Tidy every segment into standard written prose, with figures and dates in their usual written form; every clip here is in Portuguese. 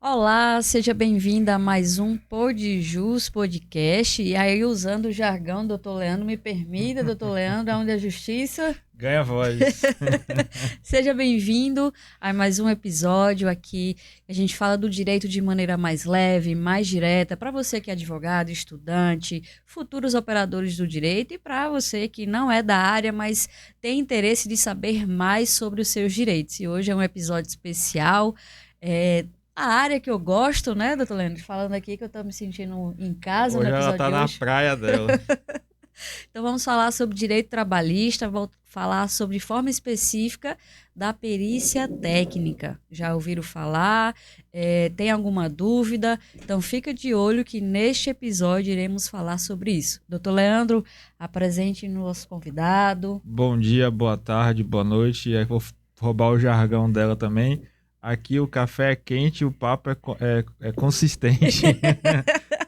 Olá, seja bem-vinda a mais um Podjus Podcast. E aí, usando o jargão, doutor Leandro, me permita, doutor Leandro, aonde a justiça Ganha voz. Seja bem-vindo a mais um episódio aqui. A gente fala do direito de maneira mais leve, mais direta, para você que é advogado, estudante, futuros operadores do direito e para você que não é da área, mas tem interesse de saber mais sobre os seus direitos. E hoje é um episódio especial. A área que eu gosto, né, doutor Leandro? Falando aqui que eu estou me sentindo em casa no Hoje ela episódio tá de na hoje. praia dela. Então vamos falar sobre direito trabalhista, vou falar sobre forma específica da perícia técnica. Já ouviram falar? Tem alguma dúvida? Então fica de olho que neste episódio iremos falar sobre isso. Doutor Leandro, apresente nosso convidado. Bom dia, boa tarde, boa noite. E aí vou roubar o jargão dela também. Aqui o café é quente e o papo é consistente.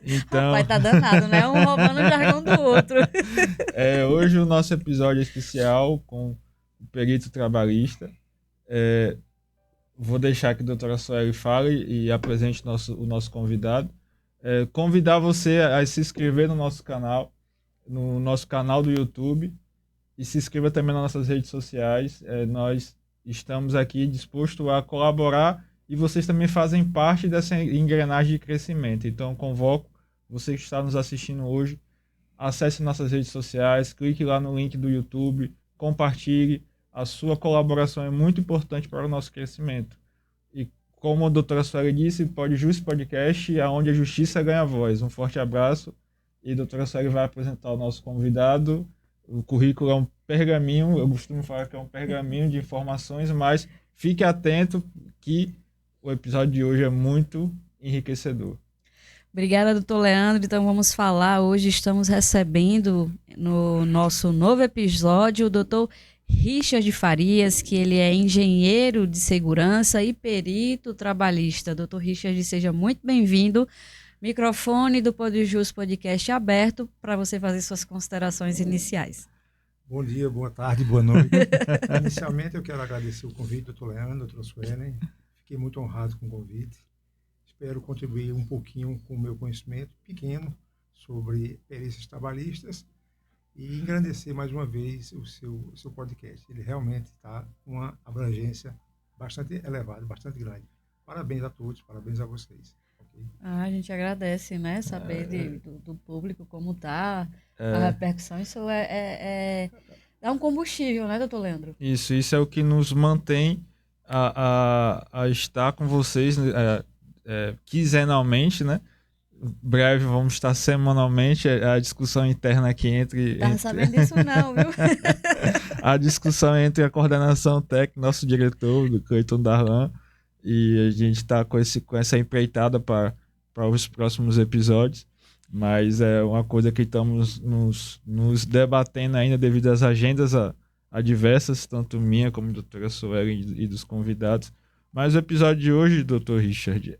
Então, Rapaz, tá danado, né? Um roubando o jargão do outro. hoje o nosso episódio é especial com o perito trabalhista. Vou deixar que a doutora Sueli fale e apresente o nosso convidado. Convidar você a se inscrever no nosso canal do YouTube, e se inscreva também nas nossas redes sociais. Nós estamos aqui dispostos a colaborar e vocês também fazem parte dessa engrenagem de crescimento. Então, convoco você que está nos assistindo hoje, acesse nossas redes sociais, clique lá no link do YouTube, compartilhe. A sua colaboração é muito importante para o nosso crescimento. E como a doutora Sueli disse, Podjus Podcast, aonde a justiça ganha voz. Um forte abraço. E a doutora Sueli vai apresentar o nosso convidado. O currículo é um pergaminho, eu costumo falar que é um pergaminho de informações, mas fique atento que o episódio de hoje é muito enriquecedor. Obrigada, doutor Leandro. Então vamos falar. Hoje estamos recebendo no nosso novo episódio o doutor Richard Farias, que ele é engenheiro de segurança e perito trabalhista. Doutor Richard, seja muito bem-vindo. Microfone do Podjus Podcast aberto para você fazer suas considerações iniciais. Bom dia, boa tarde, boa noite. Inicialmente eu quero agradecer o convite, doutor Leandro, doutor Suelen. Fiquei muito honrado com o convite. Espero contribuir um pouquinho com o meu conhecimento pequeno sobre perícias trabalhistas e engrandecer mais uma vez o seu podcast. Ele realmente está com uma abrangência bastante elevada, bastante grande. Parabéns a todos, parabéns a vocês. Okay? A gente agradece, né? Saber do público como está, a repercussão. Isso dá um combustível, né, doutor Leandro? Isso é o que nos mantém a estar com vocês quinzenalmente, né? Breve vamos estar semanalmente. A discussão interna aqui Tava sabendo disso não, viu? A discussão entre a coordenação técnica, nosso diretor, o Cleiton Darlan, e a gente está com essa empreitada para os próximos episódios, mas é uma coisa que estamos nos debatendo ainda devido às agendas adversas, tanto minha como da doutora Sueli e dos convidados. Mas o episódio de hoje, doutor Richard,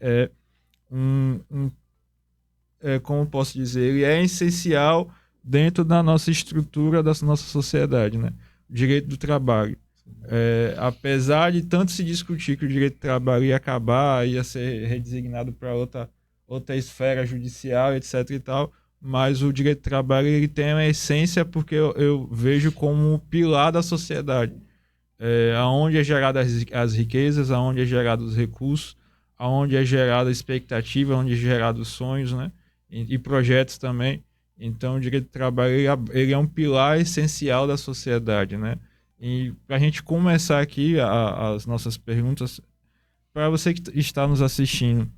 como posso dizer, ele é essencial dentro da nossa estrutura, da nossa sociedade, né? O direito do trabalho. Apesar de tanto se discutir que o direito do trabalho ia acabar, ia ser redesignado para outra esfera judicial, etc. e tal, mas o direito do trabalho ele tem uma essência porque eu vejo como um pilar da sociedade. Aonde é gerada as riquezas, aonde é gerado os recursos, aonde é gerada a expectativa, aonde é gerado os sonhos, né? E projetos também. Então, o direito do trabalho ele é um pilar essencial da sociedade, né? E para a gente começar aqui as nossas perguntas, para você que está nos assistindo,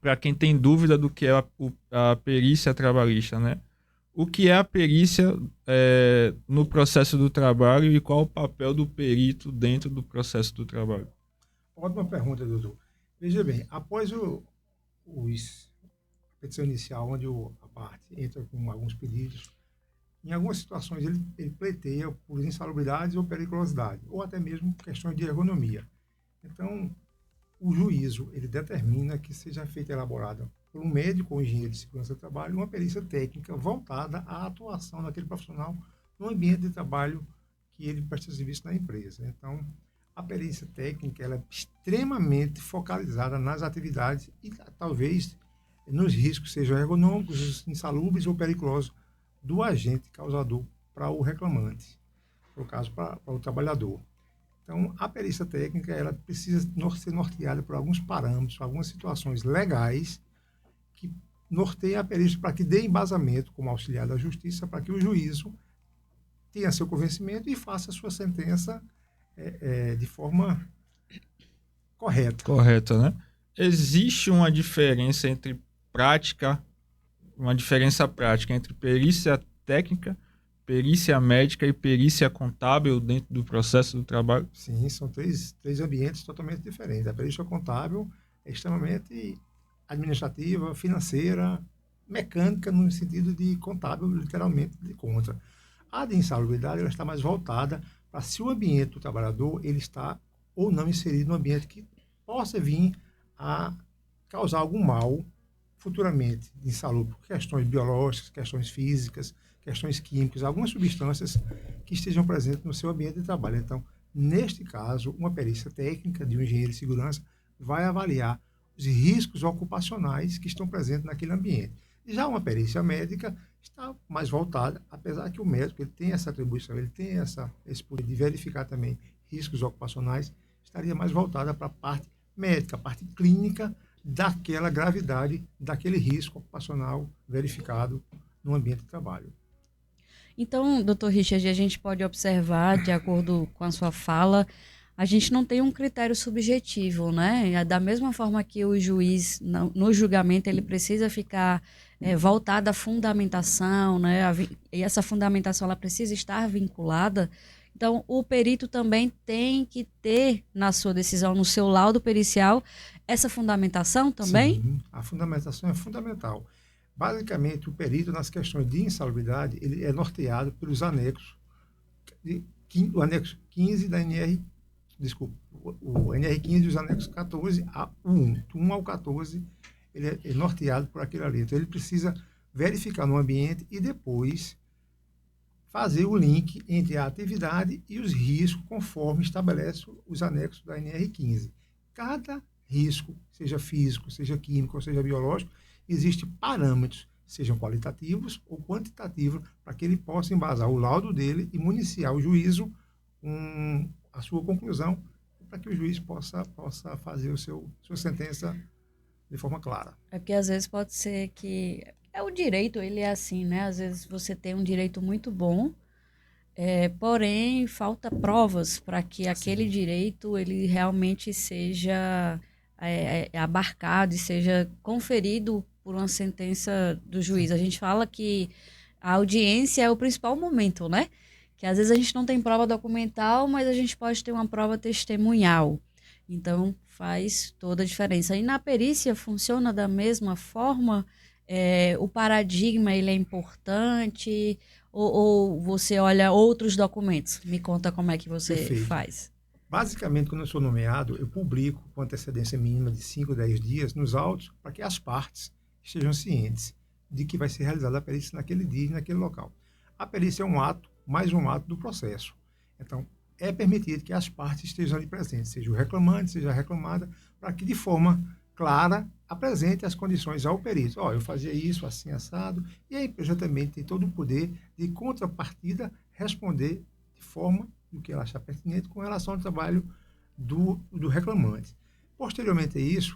para quem tem dúvida do que é a perícia trabalhista, né? O que é a perícia no processo do trabalho e qual o papel do perito dentro do processo do trabalho? Ótima pergunta, doutor. Veja bem, após a petição inicial, onde a parte entra com alguns pedidos, em algumas situações ele pleiteia por insalubridade ou periculosidade, ou até mesmo questões de ergonomia. Então, o juízo ele determina que seja feita elaborada por um médico ou engenheiro de segurança do trabalho uma perícia técnica voltada à atuação daquele profissional no ambiente de trabalho que ele presta serviço na empresa. Então, A perícia técnica ela é extremamente focalizada nas atividades e talvez nos riscos, sejam ergonômicos, insalubres ou periculosos, do agente causador para o reclamante, no caso, para o trabalhador. Então, a perícia técnica ela precisa ser norteada por alguns parâmetros, algumas situações legais que norteiem a perícia para que dê embasamento, como auxiliar da justiça, para que o juízo tenha seu convencimento e faça a sua sentença de forma correta. Correto, né? Existe uma diferença prática entre perícia técnica, perícia médica e perícia contábil dentro do processo do trabalho? Sim, são três ambientes totalmente diferentes. A perícia contábil é extremamente administrativa, financeira, mecânica, no sentido de contábil, literalmente, de conta. A de insalubridade ela está mais voltada para se o ambiente do trabalhador ele está ou não inserido no ambiente que possa vir a causar algum mal futuramente insalubre, questões biológicas, questões físicas, questões químicas, algumas substâncias que estejam presentes no seu ambiente de trabalho. Então, neste caso, uma perícia técnica de um engenheiro de segurança vai avaliar os riscos ocupacionais que estão presentes naquele ambiente. Já uma perícia médica está mais voltada, apesar que o médico ele tem essa atribuição, ele tem esse poder de verificar também riscos ocupacionais, estaria mais voltada para a parte médica, a parte clínica daquela gravidade, daquele risco ocupacional verificado no ambiente de trabalho. Então, doutor Richard, a gente pode observar, de acordo com a sua fala, a gente não tem um critério subjetivo, né? Da mesma forma que o juiz, no julgamento, ele precisa ficar voltado à fundamentação, né? E essa fundamentação ela precisa estar vinculada. Então, o perito também tem que ter na sua decisão, no seu laudo pericial, essa fundamentação também? Sim, a fundamentação é fundamental. Basicamente, o perito, nas questões de insalubridade, ele é norteado pelos anexos, o anexo 15 da NR, desculpa, o NR15 e os anexos 14 a 1, do 1 ao 14, ele é norteado por aquele ali. Então, ele precisa verificar no ambiente e depois fazer o link entre a atividade e os riscos, conforme estabelece os anexos da NR15. Cada risco, seja físico, seja químico, ou seja biológico, existem parâmetros, sejam qualitativos ou quantitativos, para que ele possa embasar o laudo dele e municiar o juízo com a sua conclusão, para que o juiz possa fazer sua sentença de forma clara. É porque às vezes pode ser que o direito, ele é assim, né? Às vezes você tem um direito muito bom, porém falta provas para que aquele direito ele realmente seja abarcado e seja conferido por uma sentença do juiz. A gente fala que a audiência é o principal momento, né? Que às vezes a gente não tem prova documental, mas a gente pode ter uma prova testemunhal. Então, faz toda a diferença. E na perícia funciona da mesma forma? O paradigma ele é importante? Ou você olha outros documentos? Me conta como é que você Perfeito. faz. Basicamente, quando eu sou nomeado, eu publico com antecedência mínima de 5 a 10 dias nos autos para que as partes estejam cientes de que vai ser realizada a perícia naquele dia e naquele local. A perícia é um ato, mais um ato do processo. Então, é permitido que as partes estejam ali presentes, seja o reclamante, seja a reclamada, para que de forma clara apresente as condições ao perito. Eu fazia isso assim, assado, e a empresa também tem todo o poder de contrapartida responder de forma do que ela achar pertinente com relação ao trabalho do reclamante. Posteriormente a isso,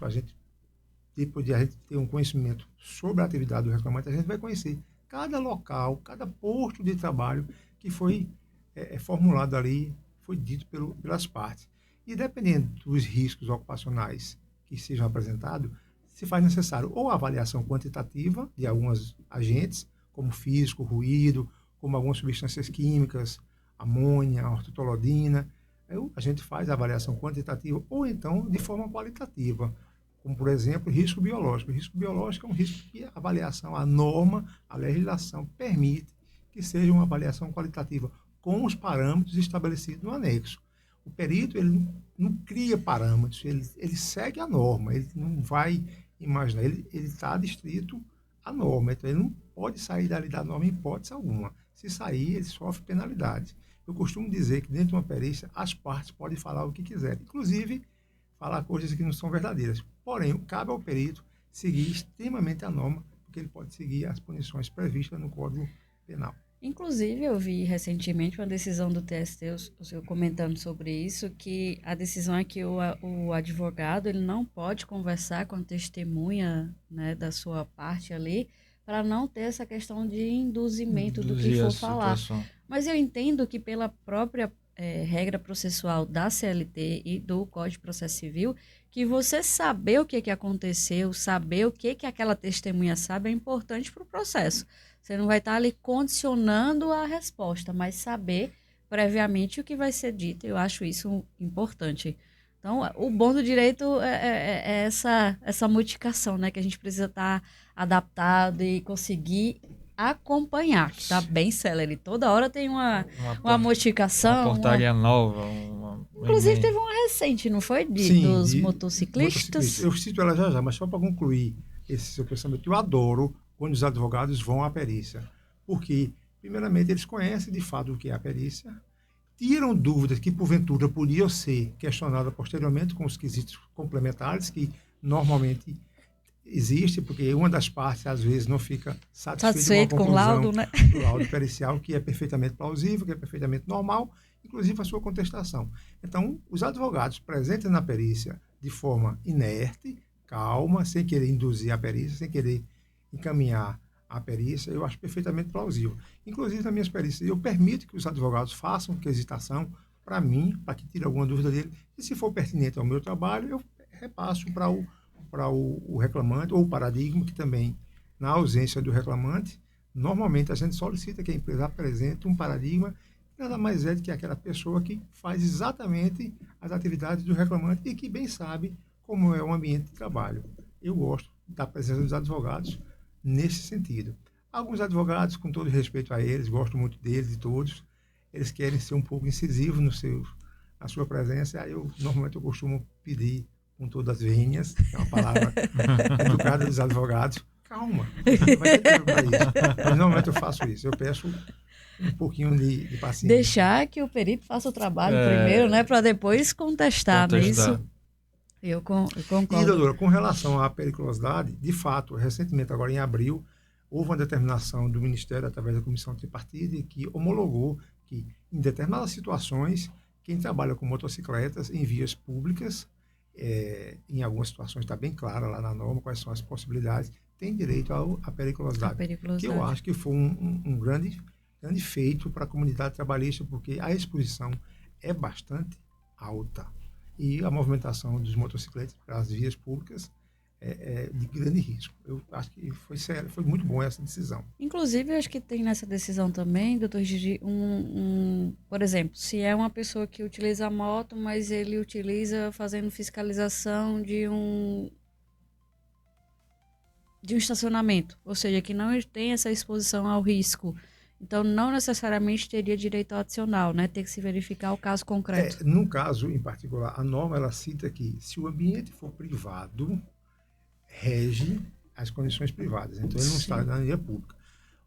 depois de a gente ter um conhecimento sobre a atividade do reclamante, a gente vai conhecer cada local, cada posto de trabalho que foi formulado ali, foi dito pelas partes. E dependendo dos riscos ocupacionais que sejam apresentados, se faz necessário ou a avaliação quantitativa de alguns agentes, como físico, ruído, como algumas substâncias químicas, amônia, ortotolodina. A gente faz a avaliação quantitativa ou então de forma qualitativa, como, por exemplo, risco biológico. O risco biológico é um risco que a avaliação, a norma, a legislação permite que seja uma avaliação qualitativa com os parâmetros estabelecidos no anexo. O perito ele não cria parâmetros, ele segue a norma, ele não vai imaginar, ele está adstrito à norma, então ele não pode sair dali da norma em hipótese alguma. Se sair, ele sofre penalidade. Eu costumo dizer que dentro de uma perícia, as partes podem falar o que quiserem, inclusive falar coisas que não são verdadeiras. Porém, cabe ao perito seguir extremamente a norma, porque ele pode seguir as punições previstas no Código Penal. Inclusive, eu vi recentemente uma decisão do TST, o senhor comentando sobre isso, que a decisão é que o advogado ele não pode conversar com a testemunha, né, da sua parte ali, para não ter essa questão de induzimento do que Induzir a for falar. situação. Mas eu entendo que pela própria regra processual da CLT e do Código de Processo Civil, que você saber o que aconteceu, saber o que aquela testemunha sabe é importante para o processo. Você não vai estar ali condicionando a resposta, mas saber previamente o que vai ser dito. Eu acho isso importante. Então, o bom do direito é essa modificação, né? Que a gente precisa estar adaptado e conseguir acompanhar. Está bem célere. Toda hora tem uma modificação. Uma portaria nova. Inclusive, teve uma recente, não foi? Dos motociclistas. Eu cito ela já, mas só para concluir esse seu pensamento. Eu adoro quando os advogados vão à perícia. Porque, primeiramente, eles conhecem de fato o que é a perícia, tiram dúvidas que, porventura, podiam ser questionadas posteriormente com os quesitos complementares, que normalmente existem, porque uma das partes, às vezes, não fica satisfeita com o laudo, né? Do laudo pericial, que é perfeitamente plausível, que é perfeitamente normal, inclusive a sua contestação. Então, os advogados presentes na perícia de forma inerte, calma, sem querer induzir a perícia, sem querer encaminhar a perícia, eu acho perfeitamente plausível. Inclusive, nas minhas perícias, eu permito que os advogados façam quesitação para mim, para que tire alguma dúvida dele, e se for pertinente ao meu trabalho, eu repasso para o reclamante, ou o paradigma, que também, na ausência do reclamante, normalmente a gente solicita que a empresa apresente um paradigma, que nada mais é do que aquela pessoa que faz exatamente as atividades do reclamante e que bem sabe como é o ambiente de trabalho. Eu gosto da presença dos advogados nesse sentido. Alguns advogados, com todo respeito a eles, gosto muito deles, de todos, eles querem ser um pouco incisivos na sua presença, aí normalmente eu costumo pedir com todas as vênias, que é uma palavra educada dos advogados, calma, vai ter tempo para isso. Mas normalmente eu faço isso, eu peço um pouquinho de paciência. Deixar que o perito faça o trabalho primeiro, né, para depois contestar, não é isso? Eu concordo. E, doutora, com relação à periculosidade, de fato, recentemente, agora em abril, houve uma determinação do Ministério, através da Comissão Tripartite, que homologou que, em determinadas situações, quem trabalha com motocicletas em vias públicas, em algumas situações está bem clara lá na norma quais são as possibilidades, tem direito à periculosidade. Que eu acho que foi um grande feito para a comunidade trabalhista, porque a exposição é bastante alta. E a movimentação dos motocicletas pelas vias públicas é de grande risco. Eu acho que foi muito bom essa decisão. Inclusive, eu acho que tem nessa decisão também, doutor Gigi, por exemplo, se é uma pessoa que utiliza a moto, mas ele utiliza fazendo fiscalização de um estacionamento, ou seja, que não tem essa exposição ao risco. Então, não necessariamente teria direito ao adicional, né? Tem que se verificar o caso concreto. No caso, em particular, a norma ela cita que se o ambiente for privado, rege as condições privadas. Então, ele não está na via pública.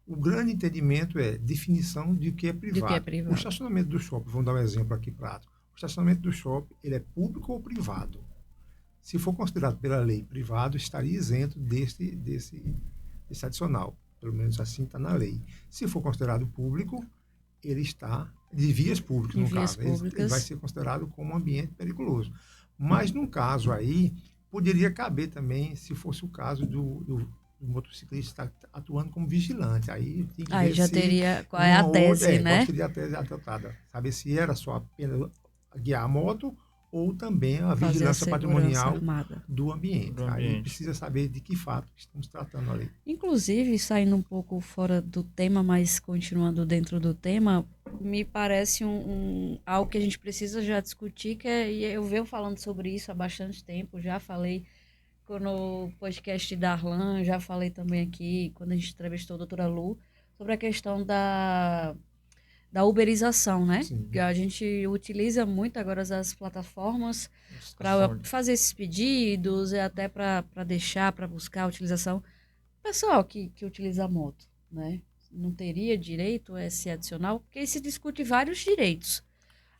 O grande entendimento é definição de o que é privado. O estacionamento do shopping, vamos dar um exemplo aqui prático. O estacionamento do shopping, ele é público ou privado? Se for considerado pela lei privado, estaria isento desse adicional. Pelo menos assim está na lei. Se for considerado público, ele está de vias públicas, no caso. Ele vai ser considerado como um ambiente periculoso. Mas, num caso aí, poderia caber também, se fosse o caso do motociclista estar atuando como vigilante. Aí tem que ver já teria qual é a tese, né? Qual seria a tese adotada. Saber se era só apenas guiar a moto ou também a vigilância patrimonial do ambiente. Aí precisa saber de que fato estamos tratando ali. Inclusive, saindo um pouco fora do tema, mas continuando dentro do tema, me parece algo que a gente precisa já discutir, que eu venho falando sobre isso há bastante tempo, já falei no podcast da Darlan, já falei também aqui, quando a gente entrevistou a doutora Lu, sobre a questão da uberização, né? Sim. Que a gente utiliza muito agora as plataformas para fazer esses pedidos e até para deixar, para buscar a utilização. Pessoal que utiliza a moto, né? não teria direito a esse adicional? Porque se discute vários direitos.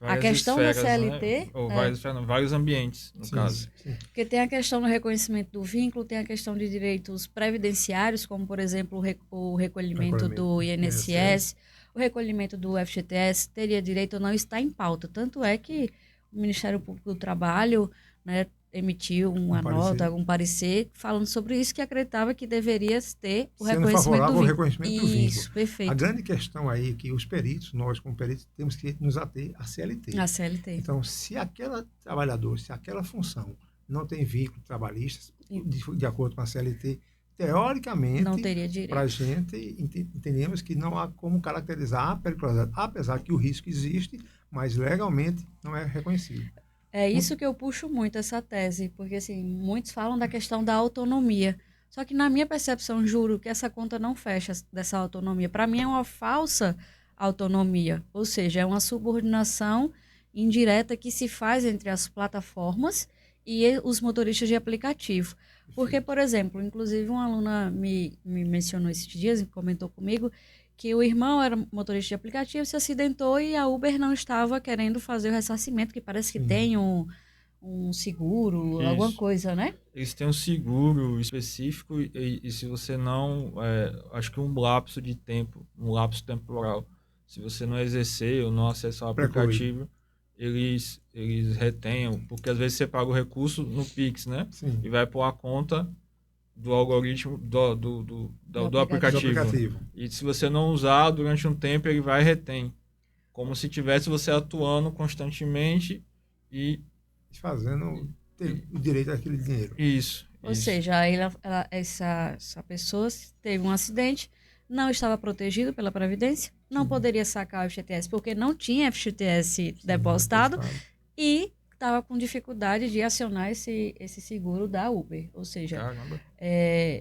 A Várias questão da esferas, CLT... né? Ou várias esferas, não, vários ambientes, no caso. Sim. Porque tem a questão do reconhecimento do vínculo, tem a questão de direitos previdenciários, como, por exemplo, o recolhimento do INSS, o recolhimento do FGTS, teria direito ou não, está em pauta. Tanto é que o Ministério Público do Trabalho, né, emitiu uma nota, um parecer, falando sobre isso, que acreditava que deveria ter o reconhecimento do vínculo. Reconhecimento do vínculo. Isso, perfeito. A grande questão aí é que os peritos, nós como peritos, temos que nos ater à CLT. A CLT. Então, se aquela trabalhador, se aquela função não tem vínculo trabalhista, de acordo com a CLT, teoricamente, não teria direito. Para a gente, entendemos que não há como caracterizar a periculosidade, apesar que o risco existe, mas legalmente não é reconhecido. É isso que eu puxo muito, essa tese, porque assim, muitos falam da questão da autonomia. Só que na minha percepção, juro que essa conta não fecha dessa autonomia. Para mim é uma falsa autonomia, ou seja, é uma subordinação indireta que se faz entre as plataformas e os motoristas de aplicativo. Porque, por exemplo, inclusive uma aluna me mencionou esses dias, comentou comigo, que o irmão era motorista de aplicativo, se acidentou e a Uber não estava querendo fazer o ressarcimento, que parece que tem um seguro, Isso. alguma coisa, né? Eles têm um seguro específico e se você não... acho que um lapso de tempo, um lapso temporal, se você não exercer ou não acessar o aplicativo, eles retenham, porque às vezes você paga o recurso no Pix, né? Sim. E vai para a conta do algoritmo do aplicativo. E se você não usar durante um tempo, ele vai e retém. Como se tivesse você atuando constantemente e fazendo ter o direito àquele dinheiro. Isso. Ou seja, essa pessoa teve um acidente, não estava protegido pela Previdência, não poderia sacar o FGTS porque não tinha FGTS depositado e estava com dificuldade de acionar esse seguro da Uber. Ou seja,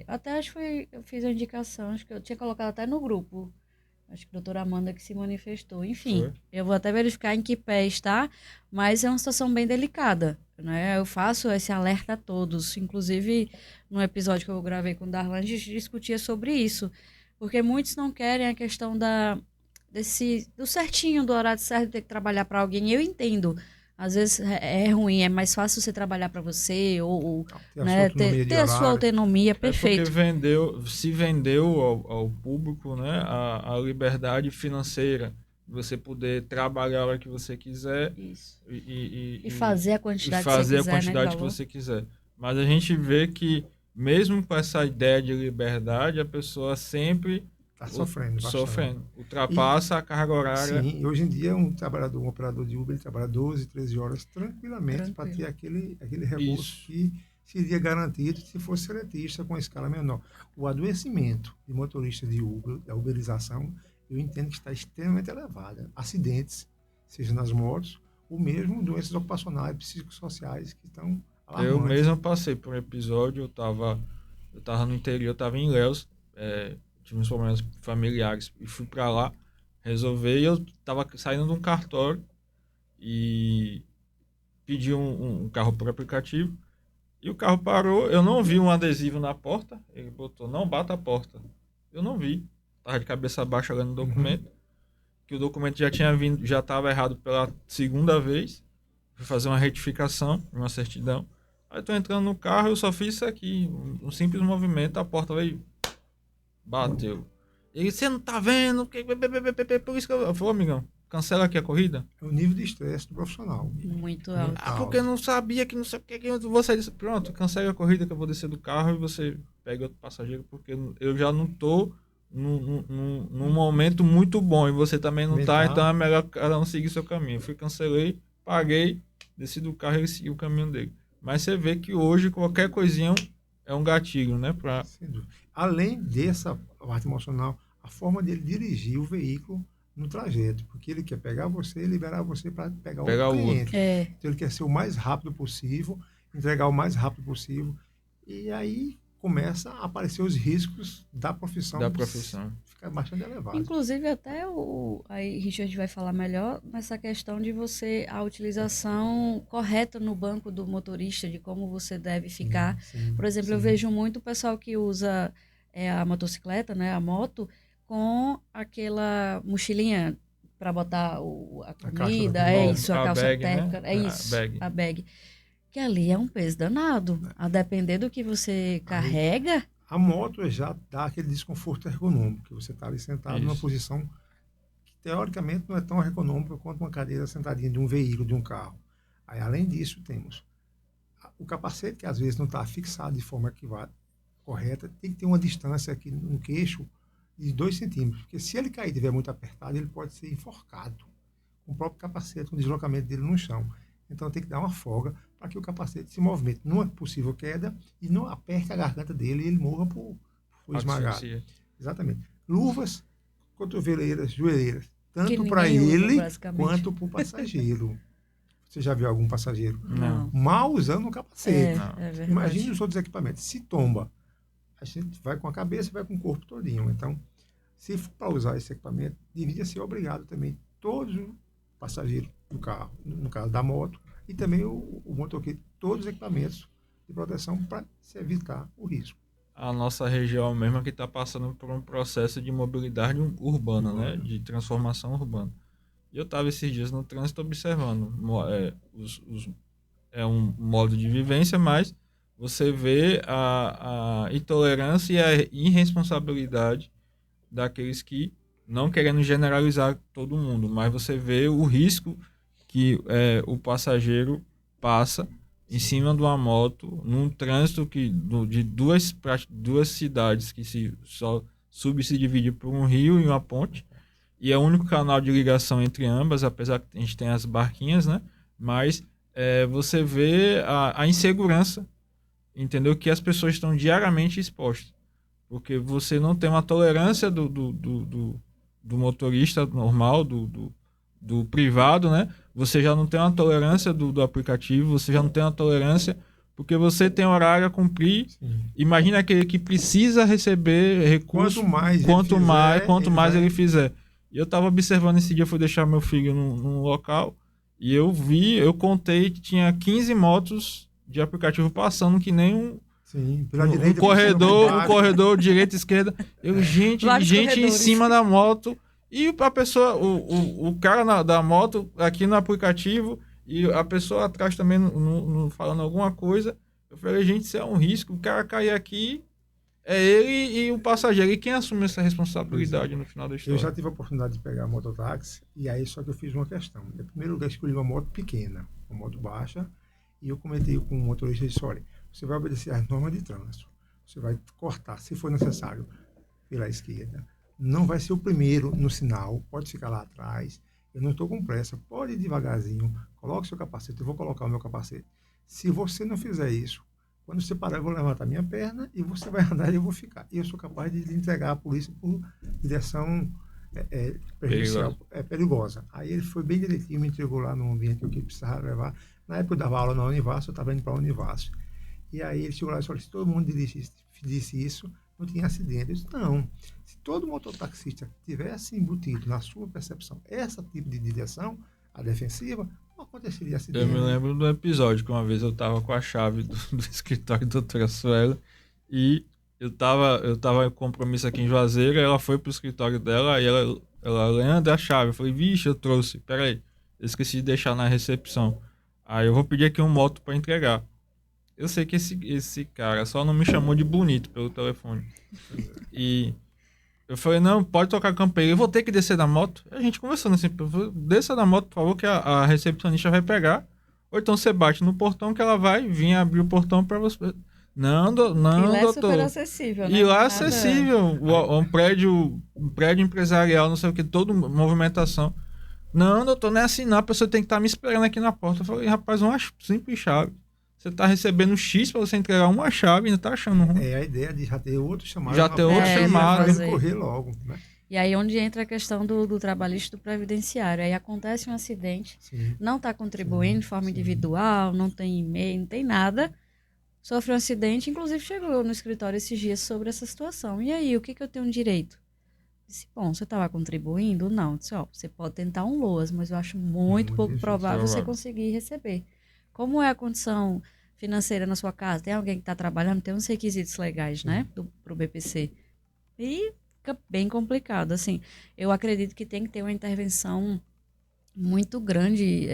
até acho que eu fiz a indicação, acho que eu tinha colocado até no grupo. Acho que a doutora Amanda que se manifestou. Enfim, eu vou até verificar em que pé está, mas é uma situação bem delicada, né? Eu faço esse alerta a todos. Inclusive, no episódio que eu gravei com o Darlan, a gente discutia sobre isso. Porque muitos não querem a questão do certinho, do horário certo, de ter que trabalhar para alguém. Eu entendo. Às vezes é ruim, é mais fácil você trabalhar para você ou ter a sua autonomia, perfeito. Porque se vendeu ao público, né, a liberdade financeira, você poder trabalhar a hora que você quiser e fazer a quantidade, que você quiser. Mas a gente vê que, mesmo com essa ideia de liberdade, a pessoa sempre está sofrendo. Ultrapassa a carga horária. Sim, e hoje em dia um operador de Uber, ele trabalha 12, 13 horas tranquilamente para ter aquele recurso que seria garantido se fosse seletista com escala menor. O adoecimento de motorista de Uber, a uberização, eu entendo que está extremamente elevada. Acidentes, seja nas motos, ou mesmo doenças ocupacionais, psicossociais que estão alarmantes. Eu mesmo passei por um episódio, eu estava no interior, eu estava em Ilhéus, tive uns problemas familiares e fui para lá resolver, e eu estava saindo de um cartório e pedi um carro por aplicativo e o carro parou, eu não vi um adesivo na porta, ele botou, não bata a porta, eu não vi, estava de cabeça baixa olhando o documento, que o documento já tinha vindo, já estava errado pela segunda vez, fui fazer uma retificação, uma certidão, aí estou entrando no carro, eu só fiz isso aqui, um simples movimento, a porta veio, bateu. E você não tá vendo? Por isso que eu falei, amigão, cancela aqui a corrida. É o nível de estresse do profissional. Muito alto. Porque eu não sabia que não sei o que eu vou sair disso. Pronto, cancela a corrida que eu vou descer do carro e você pega outro passageiro, porque eu já não tô num momento muito bom e você também não tá, então é melhor cada um seguir seu caminho. Eu cancelei, paguei, desci do carro e ele seguiu o caminho dele. Mas você vê que hoje qualquer coisinha é um gatilho, né? Além dessa parte emocional, a forma dele dirigir o veículo no trajeto, porque ele quer pegar você e liberar você para pegar outro cliente. Então ele quer ser o mais rápido possível, entregar o mais rápido possível, e aí começa a aparecer os riscos da profissão. Fica bastante elevado. Inclusive até aí Richard vai falar melhor nessa questão de a utilização correta no banco do motorista, de como você deve ficar. Por exemplo, eu vejo muito o pessoal que usa a motocicleta, né, a moto, com aquela mochilinha para botar a caixa comida, da é comida. isso, a A calça bag, né? térmica, é A isso, bag. a bag. Que ali é um peso danado. A depender do que você carrega, A moto já dá aquele desconforto ergonômico, que você está ali sentado numa Isso. posição que teoricamente não é tão ergonômica quanto uma cadeira sentadinha de um veículo, de um carro. Aí, além disso, temos o capacete, que às vezes não está fixado de forma correta, tem que ter uma distância aqui no queixo de 2 centímetros, porque se ele cair e estiver muito apertado, ele pode ser enforcado com o próprio capacete, com o deslocamento dele no chão. Então tem que dar uma folga para que o capacete se movimente numa possível queda e não aperte a garganta dele e ele morra por esmagado. Asfixia. Exatamente. Luvas, cotoveleiras, joelheiras, Que tanto para ninguém usa, ele basicamente. quanto para o passageiro. Você já viu algum passageiro não. mal usando um capacete? Não. É verdade. Imagine os outros equipamentos. Se tomba, a gente vai com a cabeça e vai com o corpo todinho. Então, se for para usar esse equipamento, deveria ser obrigado também todos os passageiros do carro, no caso da moto, e também o motoqueiro, todos os equipamentos de proteção para se evitar o risco. A nossa região mesmo é que está passando por um processo de mobilidade urbana, né? De transformação urbana. E eu estava esses dias no trânsito observando. É um modo de vivência, mas você vê a intolerância e a irresponsabilidade daqueles que, não querendo generalizar todo mundo, mas você vê o risco que o passageiro passa em cima de uma moto, num trânsito de duas cidades que só se divide por um rio e uma ponte, e é o único canal de ligação entre ambas, apesar que a gente tem as barquinhas, né? Mas você vê a insegurança, entendeu? Que as pessoas estão diariamente expostas. Porque você não tem uma tolerância do motorista normal, do privado, né? Você já não tem uma tolerância do aplicativo, você já não tem uma tolerância, porque você tem horário a cumprir. Sim. Imagina aquele que precisa receber recursos, quanto mais ele fizer. E eu estava observando esse dia, eu fui deixar meu filho num local, e eu contei que tinha 15 motos de aplicativo passando, que nem Sim, pela um direita, corredor direita, esquerda. Gente Vários em corredores. cima da moto. E a pessoa, o cara da moto aqui no aplicativo, e a pessoa atrás também falando alguma coisa. Eu falei, gente, isso é um risco. O cara cair aqui, é ele e o passageiro. E quem assume essa responsabilidade no final da história? Eu já tive a oportunidade de pegar mototáxi, e aí só que eu fiz uma questão. Em primeiro lugar, escolhi uma moto pequena, uma moto baixa, e eu comentei com o motorista e disse, olha, você vai obedecer às normas de trânsito. Você vai cortar, se for necessário, pela esquerda. Não vai ser o primeiro no sinal, pode ficar lá atrás. Eu não estou com pressa, pode ir devagarzinho, coloque seu capacete, eu vou colocar o meu capacete. Se você não fizer isso, quando você parar, eu vou levantar minha perna e você vai andar e eu vou ficar. E eu sou capaz de lhe entregar à polícia por direção prejudicial, perigosa. Aí ele foi bem direitinho, me entregou lá no ambiente que eu precisava levar. Na época eu dava aula na Univasf, eu estava indo para a Univasf. E aí ele chegou lá e falou, se todo mundo disse isso, não tinha acidente. Eu disse, não. Se todo mototaxista tivesse embutido na sua percepção esse tipo de direção, a defensiva, não aconteceria acidente. Eu me lembro do episódio que uma vez eu estava com a chave do escritório da doutora Suela e eu tava em compromisso aqui em Juazeiro, ela foi pro escritório dela, aí ela Leandro, a chave. Eu falei, vixe, eu trouxe. Peraí, eu esqueci de deixar na recepção. Aí eu vou pedir aqui um moto para entregar. Eu sei que esse cara só não me chamou de bonito pelo telefone. E eu falei, não, pode tocar a campainha. Eu vou ter que descer da moto. A gente conversando assim, desça da moto, por favor, que a recepcionista vai pegar. Ou então você bate no portão que ela vai vir abrir o portão para você. Não, E lá é doutor. super acessível, né? E lá é Nada- acessível. Um prédio empresarial, não sei o que, toda movimentação. Não, doutor, não é assim não. A pessoa tem que estar me esperando aqui na porta. Eu falei, rapaz, uma simples chave. Você está recebendo X para você entregar uma chave e ainda está achando ruim. É a ideia de já ter outro chamado. Já ter outro chamado. Para ele correr logo. Né? E aí onde entra a questão do trabalhista e do previdenciário. Aí acontece um acidente, Sim. não está contribuindo de forma sim. individual, não tem e-mail, não tem nada. Sofre um acidente, inclusive chegou no escritório esses dias sobre essa situação. E aí, o que eu tenho direito? Disse, bom, você estava contribuindo? Não. Disse, ó, você pode tentar um LOAS, mas eu acho muito pouco difícil. provável você Provável. conseguir receber. Como é a condição financeira na sua casa? Tem alguém que está trabalhando? Tem uns requisitos legais, né? Para o BPC. E fica bem complicado. Assim, eu acredito que tem que ter uma intervenção muito grande,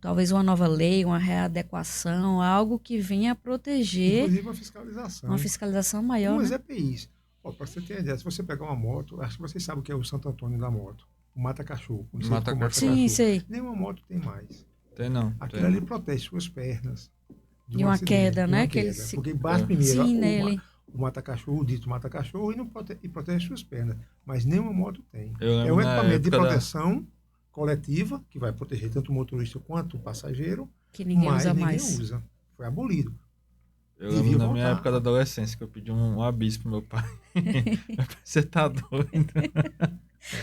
talvez uma nova lei, uma readequação, algo que venha proteger Inclusive uma uma fiscalização maior, umas né? EPIs. Para você ter ideia, se você pegar uma moto, acho que vocês sabem o que é o Santo Antônio da moto. O mata-cachorro. Não sei Mata como cachorro. Sim, sei. Nenhuma moto tem mais. Tem não. Aquilo Tem. ali protege suas pernas De uma queda, de né? uma Que ele queda. se... Porque bate É. primeiro Sim, nele. o mata-cachorro, o dito mata-cachorro, e protege suas pernas. Mas nenhuma moto tem. Eu lembro É um na equipamento de época proteção coletiva, que vai proteger tanto o motorista quanto o passageiro, Que ninguém mas usa ninguém mais. usa. Foi abolido. Eu lembro Devia na minha voltar. época da adolescência que eu pedi um bis pro meu pai. Você tá doido?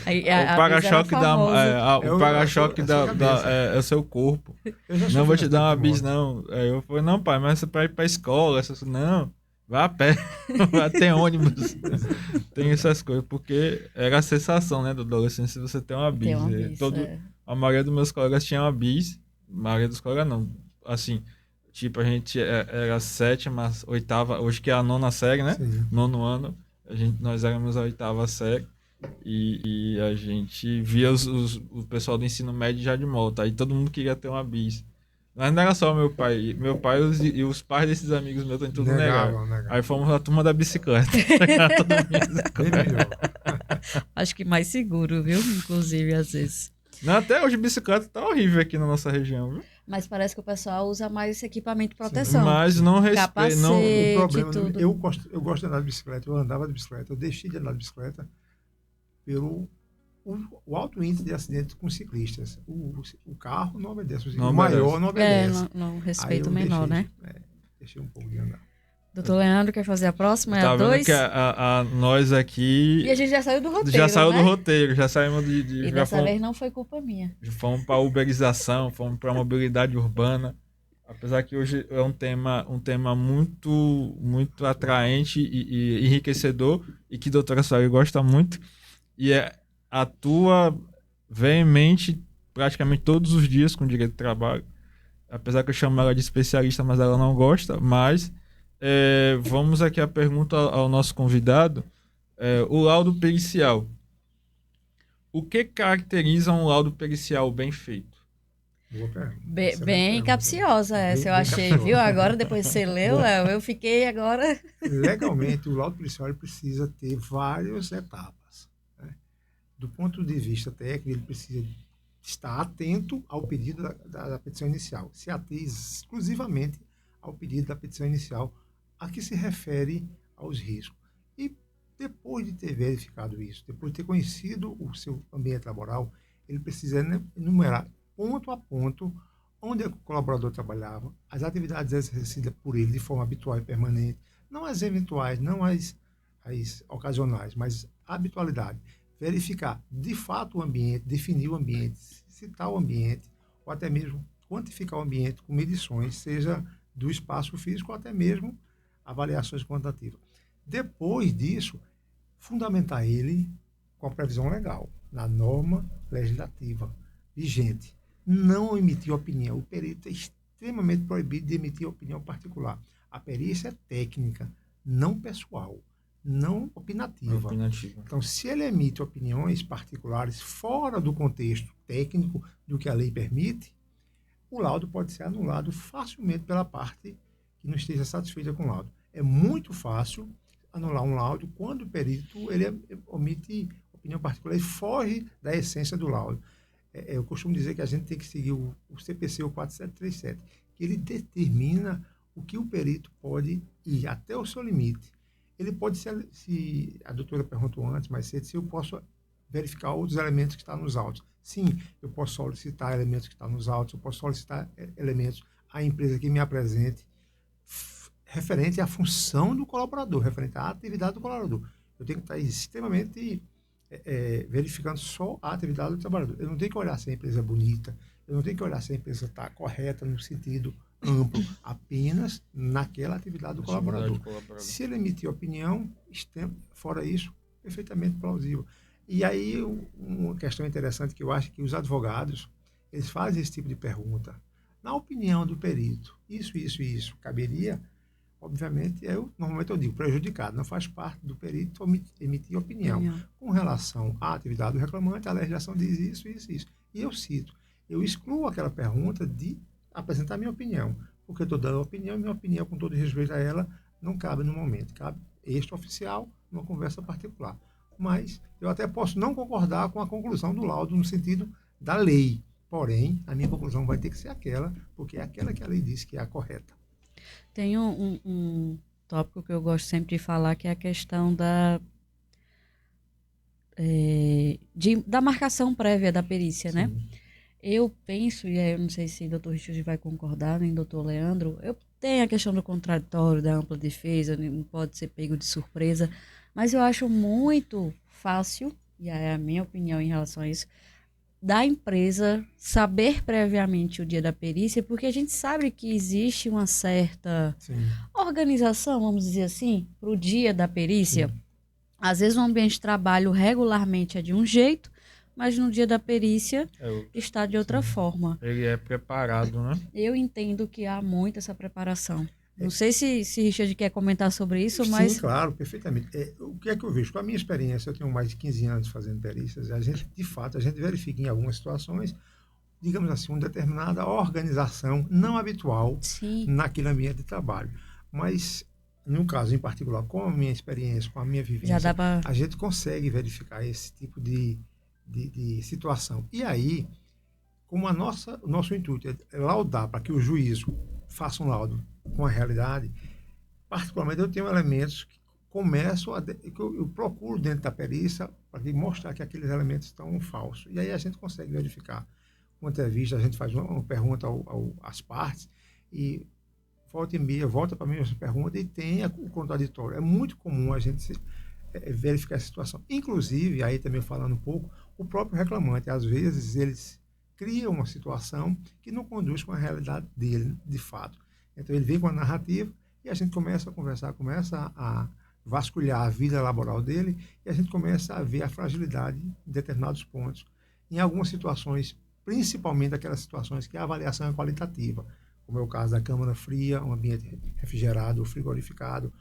Aí, O para-choque o para-choque é o seu corpo. Eu já Não vou sofri te dar uma acidente de bis, moto. não. Aí eu falei, não, pai, mas você vai ir pra escola. Não, vai a pé. Tem ônibus. Tem essas coisas. Porque era a sensação, né, da adolescência você ter uma bis. Tem uma bis, A maioria dos meus colegas tinha uma bis. A maioria dos colegas não. Assim, tipo, a gente era a sétima, oitava, hoje que é a nona série, né? Sim. Nono ano. Nós éramos a oitava série. E a gente via o pessoal do ensino médio já de moto. Aí todo mundo queria ter uma bis. Mas não era só meu pai. Meu pai e os pais desses amigos meus também tudo negaram. Aí fomos a turma da bicicleta. Todo mundo de bicicleta. Bem melhor. Acho que mais seguro, viu? Inclusive, às vezes. Não, até hoje bicicleta tá horrível aqui na nossa região, viu? Mas parece que o pessoal usa mais esse equipamento de proteção. Mas não respeita. Capacete, O problema, tudo. eu gosto de andar de bicicleta, eu andava de bicicleta, eu deixei de andar de bicicleta pelo o alto índice de acidentes com ciclistas. O carro não obedece, Não o maior obedece. não obedece. Não Aí respeito eu o menor, deixei, né? Deixei um pouco de andar. Doutor Leandro quer fazer a próxima? É Tá a vendo 2? que nós aqui E a gente já saiu do roteiro, já saiu né? do roteiro, já saímos E já dessa fomos, vez não foi culpa minha. fomos para uberização, fomos para mobilidade urbana. Apesar que hoje é um tema muito atraente e enriquecedor e que a doutora Sueli gosta muito e atua veemente praticamente todos os dias com direito do trabalho. Apesar que eu chamo ela de especialista, mas ela não gosta. Mas vamos aqui a pergunta ao nosso convidado. O laudo pericial. O que caracteriza um laudo pericial bem feito? Boa pergunta. Bem capciosa essa, eu achei, capciosa. viu? Agora, depois que você leu, Léo, eu fiquei agora... Legalmente, o laudo pericial ele precisa ter várias etapas. Né? Do ponto de vista técnico, ele precisa estar atento ao pedido da petição inicial, se ater exclusivamente ao pedido da petição inicial, a que se refere aos riscos. E depois de ter verificado isso, depois de ter conhecido o seu ambiente laboral, ele precisa enumerar ponto a ponto onde o colaborador trabalhava, as atividades exercidas por ele de forma habitual e permanente, não as eventuais, não as ocasionais, mas a habitualidade. Verificar de fato o ambiente, definir o ambiente, citar o ambiente, ou até mesmo quantificar o ambiente com medições, seja do espaço físico ou até mesmo avaliações quantitativas. Depois disso, fundamentar ele com a previsão legal, na norma legislativa vigente. Não emitir opinião. O perito é extremamente proibido de emitir opinião particular. A perícia é técnica, não pessoal, não opinativa. Então, se ele emite opiniões particulares fora do contexto técnico do que a lei permite, o laudo pode ser anulado facilmente pela parte que não esteja satisfeita com o laudo. É muito fácil anular um laudo quando o perito ele omite opinião particular e foge da essência do laudo. Eu costumo dizer que a gente tem que seguir o CPC, o 4737, que ele determina o que o perito pode ir até o seu limite. Ele pode ser, se a doutora perguntou antes, mais cedo, se eu posso verificar outros elementos que estão nos autos. Sim, eu posso solicitar elementos que estão nos autos, eu posso solicitar elementos à empresa que me apresente referente à função do colaborador, referente à atividade do colaborador. Eu tenho que estar extremamente verificando só a atividade do trabalhador. Eu não tenho que olhar se a empresa é bonita, eu não tenho que olhar se a empresa está correta no sentido amplo, apenas naquela atividade do colaborador. Se ele emitir opinião, fora isso, perfeitamente plausível. E aí, uma questão interessante que eu acho que os advogados, eles fazem esse tipo de pergunta. Na opinião do perito, isso, caberia obviamente, normalmente eu digo prejudicado, não faz parte do perito emitir opinião. Opinião. Com relação à atividade do reclamante, a legislação diz isso, isso, isso. E eu cito, eu excluo aquela pergunta de apresentar minha opinião, porque eu estou dando opinião, e minha opinião, com todo respeito a ela, não cabe no momento, cabe extraoficial, numa conversa particular. Mas eu até posso não concordar com a conclusão do laudo no sentido da lei, porém, a minha conclusão vai ter que ser aquela, porque é aquela que a lei diz que é a correta. Tem um tópico que eu gosto sempre de falar, que é a questão da marcação prévia da perícia, né? Sim. Eu penso, e aí eu não sei se o doutor Richard vai concordar, nem o doutor Leandro, eu tenho a questão do contraditório, da ampla defesa, não pode ser pego de surpresa, mas eu acho muito fácil, e é a minha opinião em relação a isso, da empresa saber previamente o dia da perícia, porque a gente sabe que existe uma certa Sim. organização, vamos dizer assim, para o dia da perícia. Sim. Às vezes o ambiente de trabalho regularmente é de um jeito, mas no dia da perícia está de outra forma. Ele é preparado, né? Eu entendo que há muito essa preparação. Não sei se Richard quer comentar sobre isso, mas... Sim, claro, perfeitamente. O que é que eu vejo? Com a minha experiência, eu tenho mais de 15 anos fazendo perícias, a gente verifica em algumas situações, digamos assim, uma determinada organização não habitual Sim. naquele ambiente de trabalho. Mas, no caso em particular, com a minha experiência, com a minha vivência, a gente consegue verificar esse tipo de situação. E aí, como o nosso intuito é laudar para que o juízo faça um laudo com a realidade, particularmente eu tenho elementos que que eu procuro dentro da perícia para mostrar que aqueles elementos estão falsos. E aí a gente consegue verificar. Com entrevista, a gente faz uma pergunta às partes e volta e meia, volta para a mesma pergunta e tem o contraditório. É muito comum a gente verificar essa situação. Inclusive, aí também falando um pouco, o próprio reclamante, às vezes, eles criam uma situação que não conduz com a realidade dele, de fato. Então, ele vem com a narrativa e a gente começa a conversar, começa a vasculhar a vida laboral dele e a gente começa a ver a fragilidade em determinados pontos. Em algumas situações, principalmente aquelas situações que a avaliação é qualitativa, como é o caso da câmara fria, um ambiente refrigerado, frigorificado,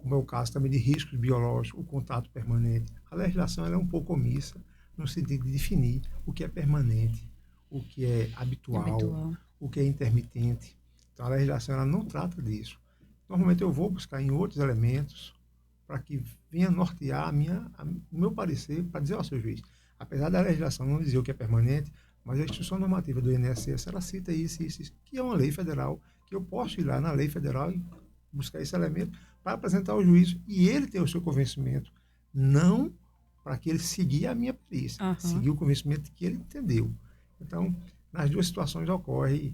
como é o caso também de riscos biológicos, o contato permanente. A legislação ela é um pouco omissa no sentido de definir o que é permanente, o que é habitual. O que é intermitente. Então, a legislação ela não trata disso. Normalmente, eu vou buscar em outros elementos para que venha nortear o meu parecer para dizer ao seu juiz. Apesar da legislação não dizer o que é permanente, mas a instrução normativa do INSS, ela cita isso, que é uma lei federal, que eu posso ir lá na lei federal e buscar esse elemento para apresentar ao juiz e ele ter o seu convencimento, não para que ele seguir a minha perícia, seguir o convencimento que ele entendeu. Então, nas duas situações ocorre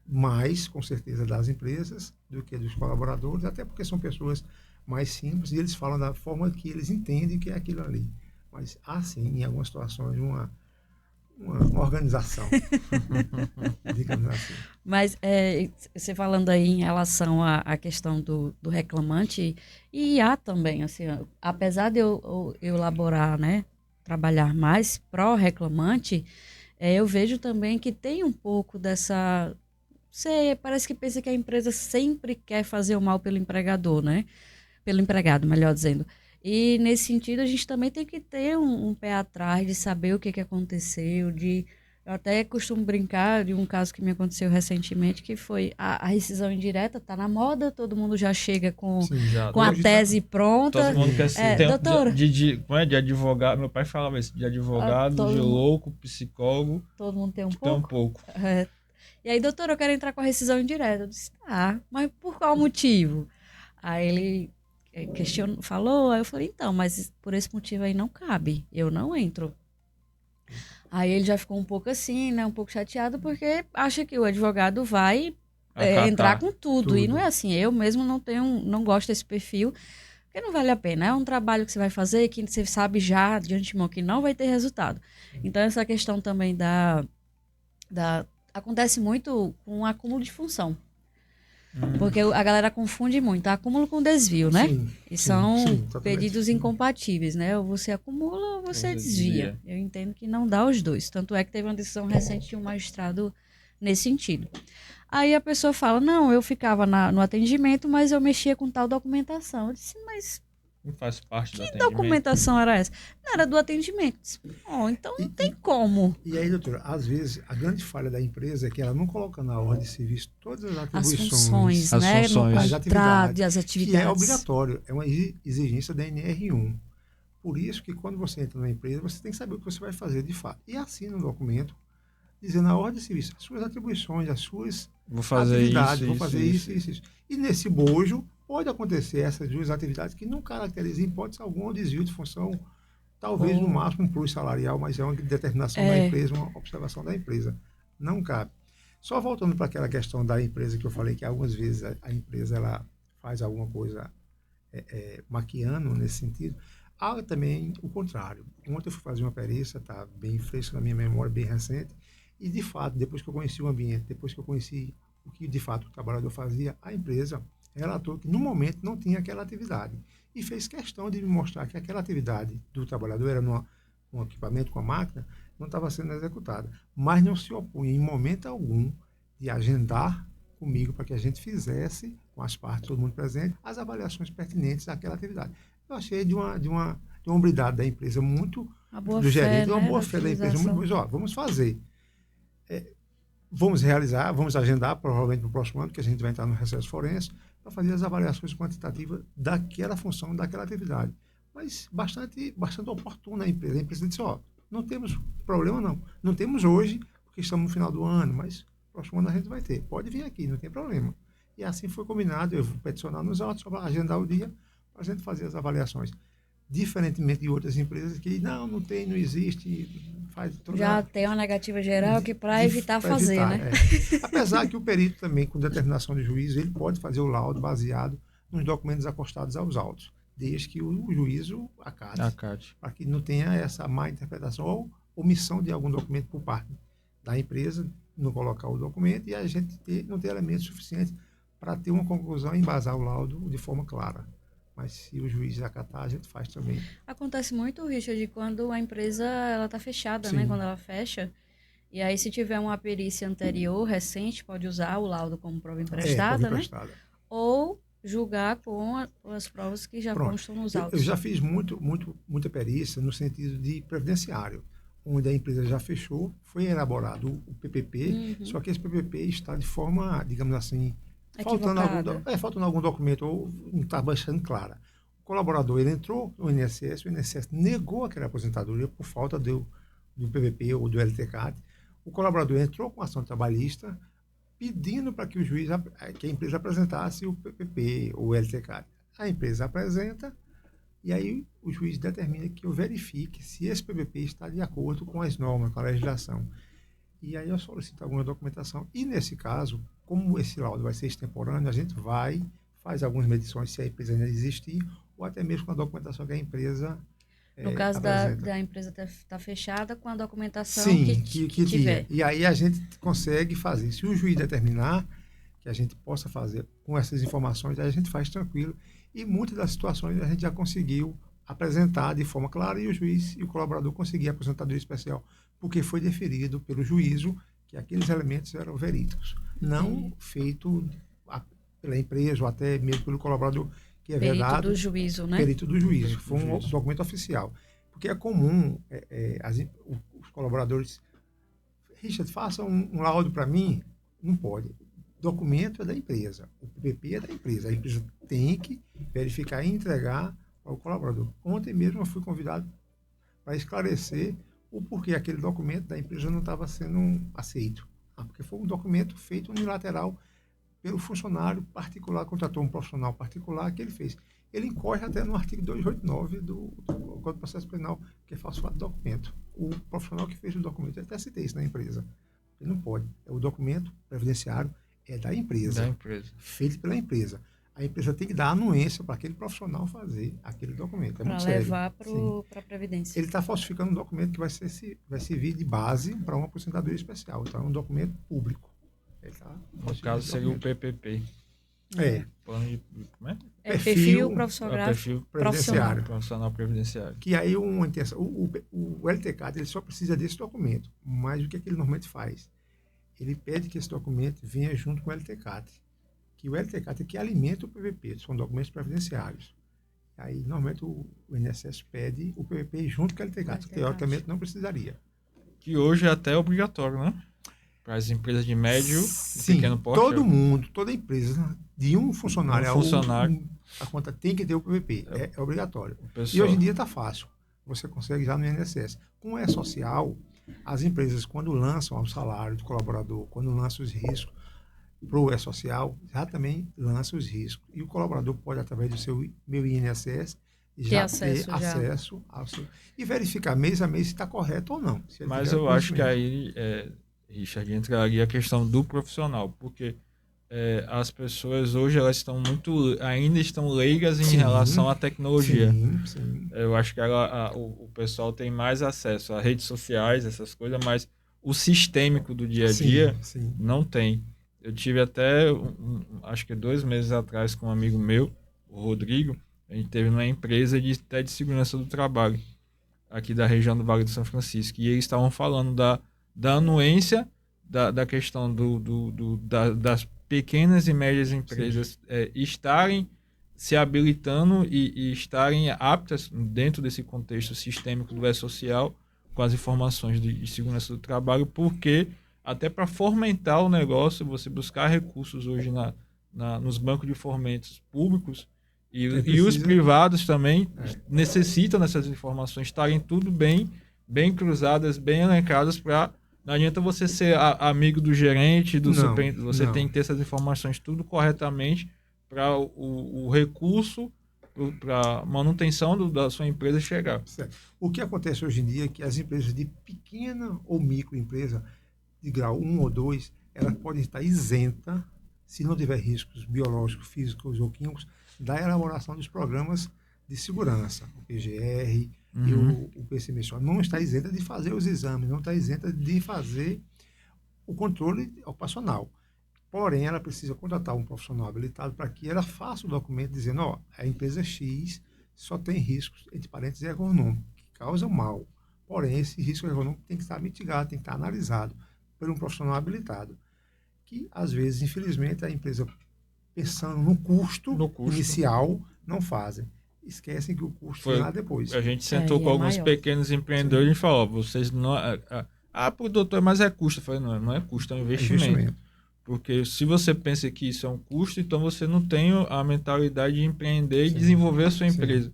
mais, com certeza, das empresas do que dos colaboradores, até porque são pessoas mais simples e eles falam da forma que eles entendem que é aquilo ali. Mas há, sim, em algumas situações, uma organização, digamos assim. Mas você falando aí em relação à questão do reclamante, e há também, assim, apesar de eu elaborar, né, trabalhar mais pró-reclamante, eu vejo também que tem um pouco dessa... Você parece que pensa que a empresa sempre quer fazer o mal pelo empregador, né? Pelo empregado, melhor dizendo. E, nesse sentido, a gente também tem que ter um pé atrás de saber o que aconteceu. Eu até costumo brincar de um caso que me aconteceu recentemente, que foi a rescisão indireta, está na moda, todo mundo já chega com a tese pronta. Todo mundo quer ser doutora, de advogado. Meu pai falava isso, de advogado, de louco, psicólogo. Todo mundo tem um pouco. Tem um pouco. E aí, doutora, eu quero entrar com a rescisão indireta. Eu disse, mas por qual motivo? Aí ele falou, aí eu falei, então, mas por esse motivo aí não cabe, eu não entro. Aí ele já ficou um pouco assim, né, um pouco chateado, porque acha que o advogado vai entrar com tudo. E não é assim, eu mesmo não gosto desse perfil, porque não vale a pena. É um trabalho que você vai fazer, que você sabe já de antemão que não vai ter resultado. Então, essa questão também acontece muito com o acúmulo de função. Porque a galera confunde muito acúmulo com desvio, né? E são pedidos incompatíveis, né? Ou você acumula ou você desvia. Eu entendo que não dá os dois. Tanto é que teve uma decisão recente de um magistrado nesse sentido. Aí a pessoa fala, não, eu ficava no atendimento, mas eu mexia com tal documentação. Eu disse, mas Não faz parte do que atendimento. documentação era essa? Não, era do atendimento. Eu disse, oh, então não tem como. E aí, doutora, às vezes a grande falha da empresa é que ela não coloca na ordem de serviço todas as As atribuições, funções, as né? funções. No as contrato, as que atividades. é obrigatório, é uma exigência da NR1. Por isso que quando você entra na empresa, você tem que saber o que você vai fazer de fato. E assina um documento dizendo na ordem de serviço, as suas atribuições, as suas Vou fazer atividades, isso, vou fazer isso. E nesse bojo pode acontecer essas duas atividades que não caracterizam em hipótese alguma um desvio de função, talvez no máximo um plus salarial, mas é uma determinação da empresa, uma observação da empresa. Não cabe. Só voltando para aquela questão da empresa que eu falei que algumas vezes a empresa ela faz alguma coisa maquiando nesse sentido. Há também o contrário. Ontem eu fui fazer uma perícia, está bem fresco na minha memória, bem recente, e de fato, depois que eu conheci o ambiente, depois que eu conheci o que de fato o trabalhador fazia, a empresa relatou que no momento não tinha aquela atividade e fez questão de me mostrar que aquela atividade do trabalhador era num equipamento com a máquina, não estava sendo executada, mas não se opunha em momento algum de agendar comigo para que a gente fizesse, com as partes, todo mundo presente, as avaliações pertinentes àquela atividade. Eu achei de uma hombridade da empresa muito, do gerente, uma boa fé da empresa, muito, vamos fazer. Vamos realizar, vamos agendar, provavelmente no próximo ano, que a gente vai entrar no recesso forense, para fazer as avaliações quantitativas daquela função, daquela atividade. Mas bastante oportuna a empresa. A empresa disse, não temos problema não. Não temos hoje, porque estamos no final do ano, mas no próximo ano a gente vai ter. Pode vir aqui, não tem problema. E assim foi combinado, eu vou peticionar nos autos, só para agendar o dia, para a gente fazer as avaliações. Diferentemente de outras empresas que não tem, não existe, já tem uma negativa geral que para evitar fazer, né? Apesar que o perito também, com determinação de juízo, ele pode fazer o laudo baseado nos documentos acostados aos autos, desde que o juízo acate. Para que não tenha essa má interpretação ou omissão de algum documento por parte da empresa, não colocar o documento e a gente não ter elementos suficientes para ter uma conclusão e embasar o laudo de forma clara. Mas se o juiz acatar, a gente faz também. Acontece muito, Richard, quando a empresa está fechada, né? Quando ela fecha. E aí, se tiver uma perícia anterior, recente, pode usar o laudo como prova emprestada, né? Ou julgar com as provas que já constam nos autos. Eu já fiz muita perícia no sentido de previdenciário, onde a empresa já fechou, foi elaborado o PPP, só que esse PPP está de forma, digamos assim, faltando algum documento ou não está bastante clara. O colaborador ele entrou no INSS, o INSS negou aquela aposentadoria por falta do PVP ou do LTCAT. O colaborador entrou com ação trabalhista pedindo para que que a empresa apresentasse o PPP ou o LTCAT. A empresa apresenta e aí o juiz determina que eu verifique se esse PPP está de acordo com as normas, com a legislação. E aí eu solicito alguma documentação. E nesse caso, como esse laudo vai ser extemporâneo, a gente faz algumas medições se a empresa ainda existir, ou até mesmo com a documentação que a empresa no caso da empresa estar fechada, com a documentação que tinha. tiver. E aí a gente consegue fazer. Se o juiz determinar que a gente possa fazer com essas informações, aí a gente faz tranquilo. E muitas das situações a gente já conseguiu apresentar de forma clara e o juiz e o colaborador conseguiram a aposentadoria especial, porque foi deferido pelo juízo que aqueles elementos eram verídicos, não feito pela empresa ou até mesmo pelo colaborador, que é perito vedado. Do juízo, né? Perito do juízo, foi um documento oficial. Porque é comum os colaboradores, Richard, faça um laudo para mim, não pode. Documento é da empresa, o PPP é da empresa, a empresa tem que verificar e entregar ao colaborador. Ontem mesmo eu fui convidado para esclarecer o porquê aquele documento da empresa não estava sendo aceito. Porque foi um documento feito unilateral pelo funcionário particular, contratou um profissional particular que ele fez. Ele incorre até no artigo 289 do Código de Processo Penal, que é falsificado de documento. O profissional que fez o documento, eu até citei isso na empresa. Ele não pode. O documento previdenciário é da empresa. Feito pela empresa. A empresa tem que dar anuência para aquele profissional fazer aquele documento. Para levar para a Previdência. Ele está falsificando um documento que vai servir de base para uma aposentadoria especial. Então, é um documento público. No caso, seria o PPP. Plano de... Como é? Perfil profissional previdenciário. Profissional previdenciário. Que aí o LTCAT ele só precisa desse documento. Mas o que ele normalmente faz? ele pede que esse documento venha junto com o LTCAT, que o LTCAT é que alimenta o PVP, são documentos previdenciários. Aí, normalmente, o INSS pede o PVP junto com o LTCAT, que teoricamente não precisaria. Que hoje é até obrigatório, né? Para as empresas de médio e pequeno porte. Todo mundo, toda empresa, de um funcionário, a conta tem que ter o PVP, é obrigatório. E hoje em dia está fácil, você consegue já no INSS. Com o E-Social, as empresas, quando lançam o salário do colaborador, quando lançam os riscos para o E-Social, já também lança os riscos. E o colaborador pode, através do seu meu INSS, já ter acesso ao seu... E verificar mês a mês se está correto ou não. Mas eu acho que aí, Richard, entraria a questão do profissional, porque as pessoas hoje elas ainda estão leigas em relação à tecnologia. Sim. Eu acho que o pessoal tem mais acesso a redes sociais, essas coisas, mas o sistêmico do dia a dia não tem. Eu tive até, acho que 2 meses atrás, com um amigo meu, o Rodrigo, a gente teve numa empresa de segurança do trabalho, aqui da região do Vale do São Francisco, e eles estavam falando da anuência da questão das pequenas e médias empresas estarem se habilitando e estarem aptas dentro desse contexto sistêmico do E-Social com as informações de segurança do trabalho, porque até para fomentar o negócio, você buscar recursos hoje nos bancos de fomentos públicos e os privados também necessitam dessas informações estarem tudo bem cruzadas, bem elencadas para... Não adianta você ser amigo do gerente, você tem que ter essas informações tudo corretamente para o recurso, para manutenção da sua empresa chegar. Certo. O que acontece hoje em dia é que as empresas de pequena ou microempresa, de grau 1 ou 2, elas podem estar isentas, se não tiver riscos biológicos, físicos ou químicos, da elaboração dos programas de segurança, o PGR e o PCMSO. Não está isenta de fazer os exames, não está isenta de fazer o controle ocupacional. Porém, ela precisa contratar um profissional habilitado para que ela faça o documento dizendo, a empresa X só tem riscos, entre parênteses, ergonômicos, que causam mal. Porém, esse risco ergonômico tem que estar mitigado, tem que estar analisado por um profissional habilitado. Que, às vezes, infelizmente, a empresa, pensando no custo inicial, não fazem. Esquecem que o custo vem lá depois. A gente sentou com alguns pequenos empreendedores e falou, vocês não... Pro doutor, mas é custo. Eu falei, não é custo, é um investimento. Porque se você pensa que isso é um custo, então você não tem a mentalidade de empreender e desenvolver a sua empresa.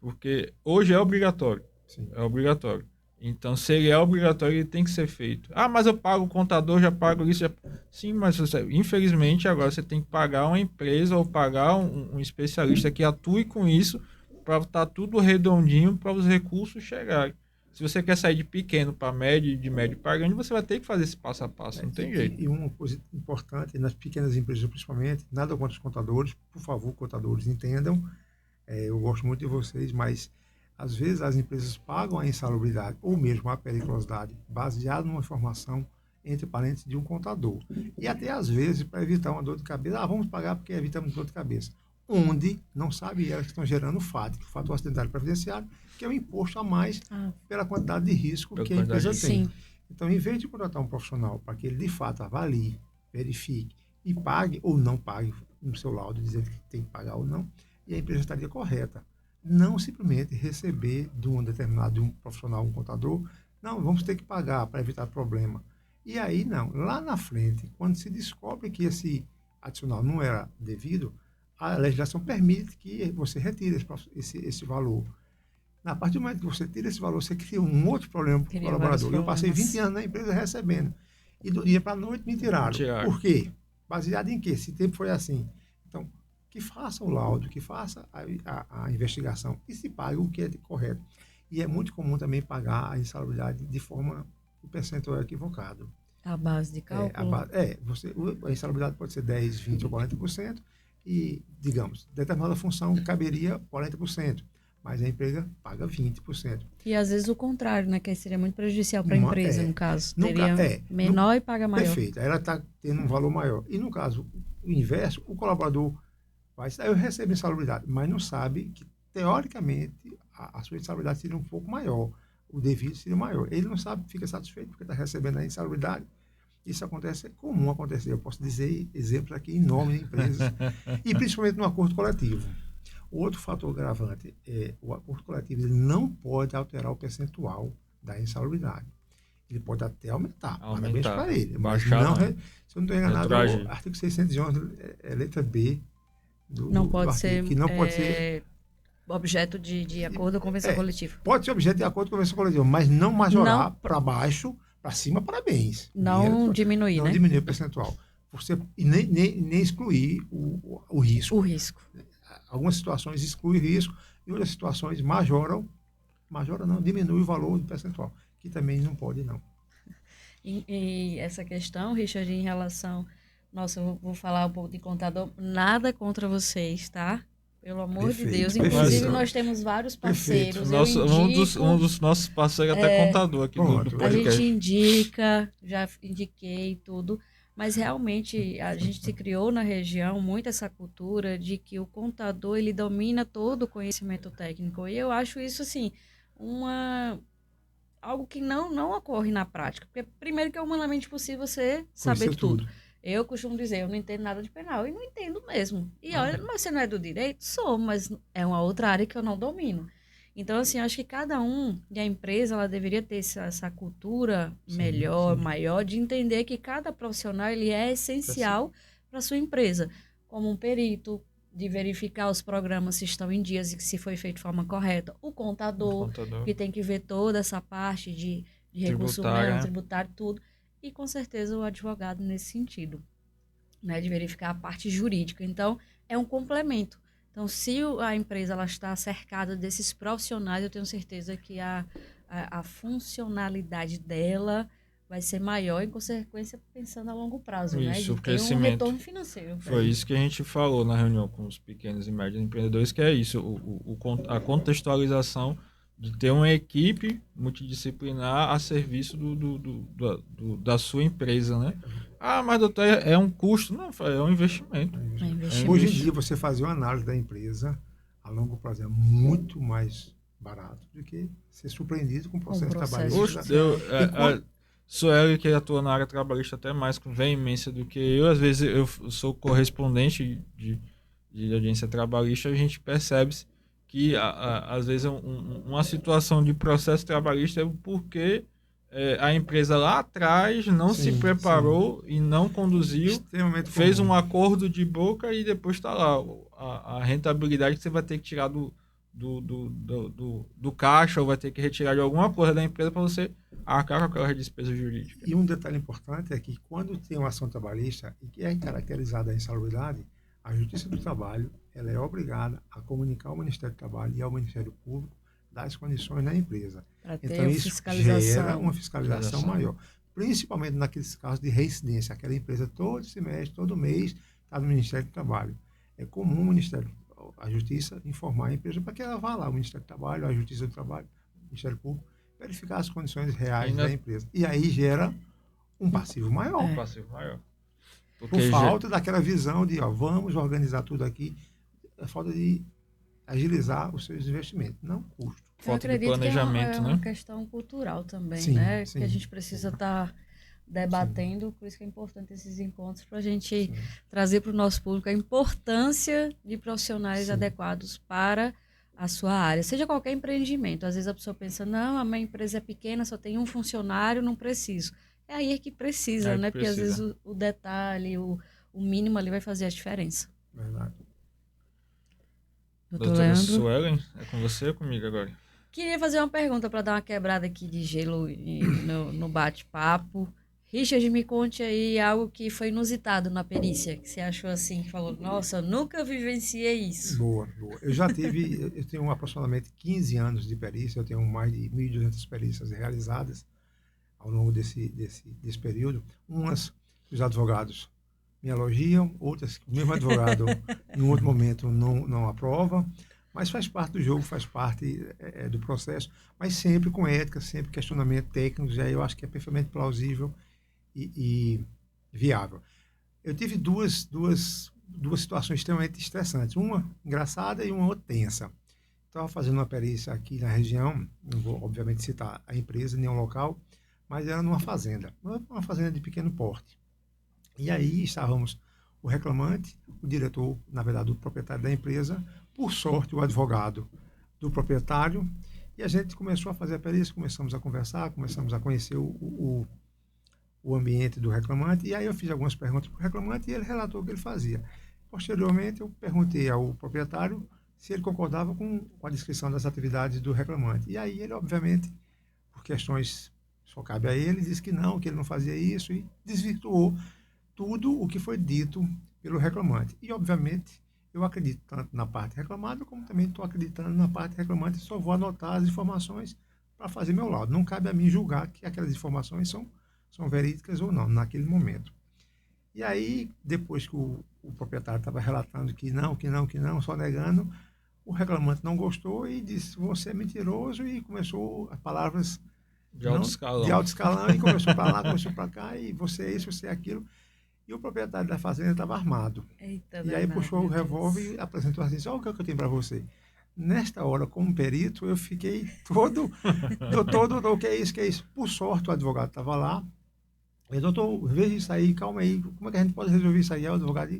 Porque hoje é obrigatório. É obrigatório. Então, se ele é obrigatório, ele tem que ser feito. Mas eu pago o contador, já pago isso. Sim, mas infelizmente agora você tem que pagar uma empresa ou pagar um especialista que atue com isso para estar tudo redondinho para os recursos chegarem. Se você quer sair de pequeno para médio, de médio para grande, você vai ter que fazer esse passo a passo, não tem jeito. E uma coisa importante, nas pequenas empresas principalmente, nada contra os contadores, por favor, contadores, entendam, eu gosto muito de vocês, mas às vezes as empresas pagam a insalubridade ou mesmo a periculosidade baseada numa informação entre parênteses de um contador. E até às vezes, para evitar uma dor de cabeça, vamos pagar porque evitamos dor de cabeça. Onde não sabe elas que estão gerando o FAT, o fator acidentário previdenciário, que é o imposto a mais pela quantidade de risco que a empresa tem. Então, em vez de contratar um profissional para que ele, de fato, avalie, verifique e pague ou não pague no seu laudo, dizendo que tem que pagar ou não, e a empresa estaria correta. Não simplesmente receber de um profissional, um contador, não, vamos ter que pagar para evitar problema. E aí, não. Lá na frente, quando se descobre que esse adicional não era devido, a legislação permite que você retire esse valor. Na partir do momento que você tira esse valor, você cria um outro problema para o colaborador. Eu passei 20 anos na empresa recebendo. E do dia para a noite me tiraram. Por quê? Baseado em quê? Esse tempo foi assim. Então, que faça o laudo, que faça a investigação e se pague o que é correto. E é muito comum também pagar a insalubridade de forma, o percentual equivocado. A base de cálculo? A insalubridade pode ser 10%, 20% ou 40%. E, digamos, determinada função caberia 40%, mas a empresa paga 20%. E às vezes o contrário, né? Que seria muito prejudicial para a empresa, no caso. Teria menor e paga maior. Perfeito, aí ela está tendo um valor maior. E no caso, o inverso, o colaborador vai eu recebo insalubridade, mas não sabe que, teoricamente, a sua insalubridade seria um pouco maior, o devido seria maior. Ele não sabe, fica satisfeito porque está recebendo a insalubridade Isso acontece, é comum acontecer. Eu posso dizer exemplos aqui em nome de empresas, e principalmente no acordo coletivo. O outro fator agravante é o acordo coletivo, ele não pode alterar o percentual da insalubridade. Ele pode até aumentar, parabéns para ele. Mas não, se eu não estou enganado, o artigo 611, letra B, não pode do ser, artigo, que não pode ser objeto de acordo ou convenção coletiva. Pode ser objeto de acordo com convenção coletiva, mas não majorar para baixo, para cima, parabéns. Não diminuir, não né? Diminuir o percentual. E nem excluir o risco. O risco. Algumas situações excluem o risco e outras situações majoram não, diminui o valor do percentual, que também não pode, não. E essa questão, Richard, em relação... Nossa, eu vou falar um pouco de contador. Nada contra vocês, tá? Pelo amor de Deus. Inclusive, nós temos vários parceiros. Um dos nossos parceiros é até contador aqui do podcast. A gente indica, já indiquei tudo. Mas realmente a gente se criou na região muito essa cultura de que o contador ele domina todo o conhecimento técnico. E eu acho isso assim algo que não ocorre na prática. Porque primeiro que é humanamente possível você saber tudo. Eu costumo dizer, eu não entendo nada de penal e não entendo mesmo. E olha, mas você não é do direito? Sou, mas é uma outra área que eu não domino. Então, assim, acho que cada e a empresa, ela deveria ter essa cultura maior, de entender que cada profissional, ele é essencial para a sua empresa. Como um perito, de verificar os programas se estão em dias e que se foi feito de forma correta. O contador, que tem que ver toda essa parte de recurso humano, tributário, tudo. E, com certeza, o advogado nesse sentido, né, de verificar a parte jurídica. Então, é um complemento. Então, se a empresa ela está cercada desses profissionais, eu tenho certeza que a funcionalidade dela vai ser maior, em consequência, pensando a longo prazo, né? Isso, de ter um retorno financeiro. Foi isso que a gente falou na reunião com os pequenos e médios empreendedores, que é isso, a contextualização de ter uma equipe multidisciplinar a serviço da sua empresa, né? Ah, mas doutor, é um custo? Não, é um investimento. Hoje em dia, você fazer uma análise da empresa a longo prazo é muito mais barato do que ser surpreendido com o processo trabalhista. Sueli, que atua na área trabalhista até mais com veemência do que eu, às vezes eu sou correspondente de audiência trabalhista, a gente percebe que às vezes uma situação de processo trabalhista é porque a empresa lá atrás não se preparou e não conduziu, fez um acordo de boca e depois está lá a rentabilidade que você vai ter que tirar do caixa ou vai ter que retirar de alguma coisa da empresa para você arcar com aquela despesa jurídica. E um detalhe importante é que quando tem uma ação trabalhista e que é caracterizada a insalubridade, a Justiça do Trabalho ela é obrigada a comunicar ao Ministério do Trabalho e ao Ministério Público das condições da empresa. Então, isso gera uma fiscalização maior, principalmente naqueles casos de reincidência. Aquela empresa todo semestre, todo mês, está no Ministério do Trabalho. É comum a Justiça informar a empresa para que ela vá lá, o Ministério do Trabalho, a Justiça do Trabalho, o Ministério Público, verificar as condições reais da empresa. E aí gera um passivo maior. Um passivo maior. Por falta daquela visão de, vamos organizar tudo aqui, a falta de agilizar os seus investimentos, não custo. Falta de planejamento, que é uma questão cultural também, né? Que a gente precisa estar debatendo, por isso que é importante esses encontros, para a gente trazer para o nosso público a importância de profissionais adequados para a sua área, seja qualquer empreendimento. Às vezes a pessoa pensa, não, a minha empresa é pequena, só tem um funcionário, não preciso. É aí que precisa, né? Porque às vezes o detalhe, o mínimo ali vai fazer a diferença. Verdade. Doutora Suelen, é com você ou comigo agora? Queria fazer uma pergunta para dar uma quebrada aqui de gelo no bate-papo. Richard, me conte aí algo que foi inusitado na perícia, que você achou assim, que falou, nossa, eu nunca vivenciei isso. Boa. Eu tenho aproximadamente 15 anos de perícia, eu tenho mais de 1.200 perícias realizadas ao longo desse período. Umas os advogados me elogiam, outras que o mesmo advogado, em outro momento, não aprova, mas faz parte do jogo, faz parte do processo, mas sempre com ética, sempre questionamento técnico, já eu acho que é perfeitamente plausível e viável. Eu tive duas situações extremamente estressantes, uma engraçada e uma outra tensa. Estava fazendo uma perícia aqui na região, não vou obviamente citar a empresa nem o local, mas era numa fazenda de pequeno porte. E aí estávamos o reclamante, o diretor, na verdade, o proprietário da empresa, por sorte, o advogado do proprietário, e a gente começou a fazer a perícia, começamos a conversar, começamos a conhecer o ambiente do reclamante, e aí eu fiz algumas perguntas para o reclamante e ele relatou o que ele fazia. Posteriormente, eu perguntei ao proprietário se ele concordava com a descrição das atividades do reclamante. E aí ele, obviamente, por questões só cabe a ele, disse que ele não fazia isso e desvirtuou tudo o que foi dito pelo reclamante. E, obviamente, eu acredito tanto na parte reclamada, como também estou acreditando na parte reclamante, só vou anotar as informações para fazer meu laudo. Não cabe a mim julgar que aquelas informações são verídicas ou não, naquele momento. E aí, depois que o proprietário estava relatando que não, só negando, o reclamante não gostou e disse, você é mentiroso, e começou as palavras de alto escalão. De alto escalão, e começou para lá, começou para cá, e você é isso, você é aquilo. E o proprietário da fazenda estava armado. Eita, e aí puxou o revólver e apresentou assim, olha o que eu tenho para você. Nesta hora, como perito, eu fiquei todo, o que é isso? Por sorte, o advogado estava lá. E, doutor, veja isso aí, calma aí, como é que a gente pode resolver isso aí? Aí o advogado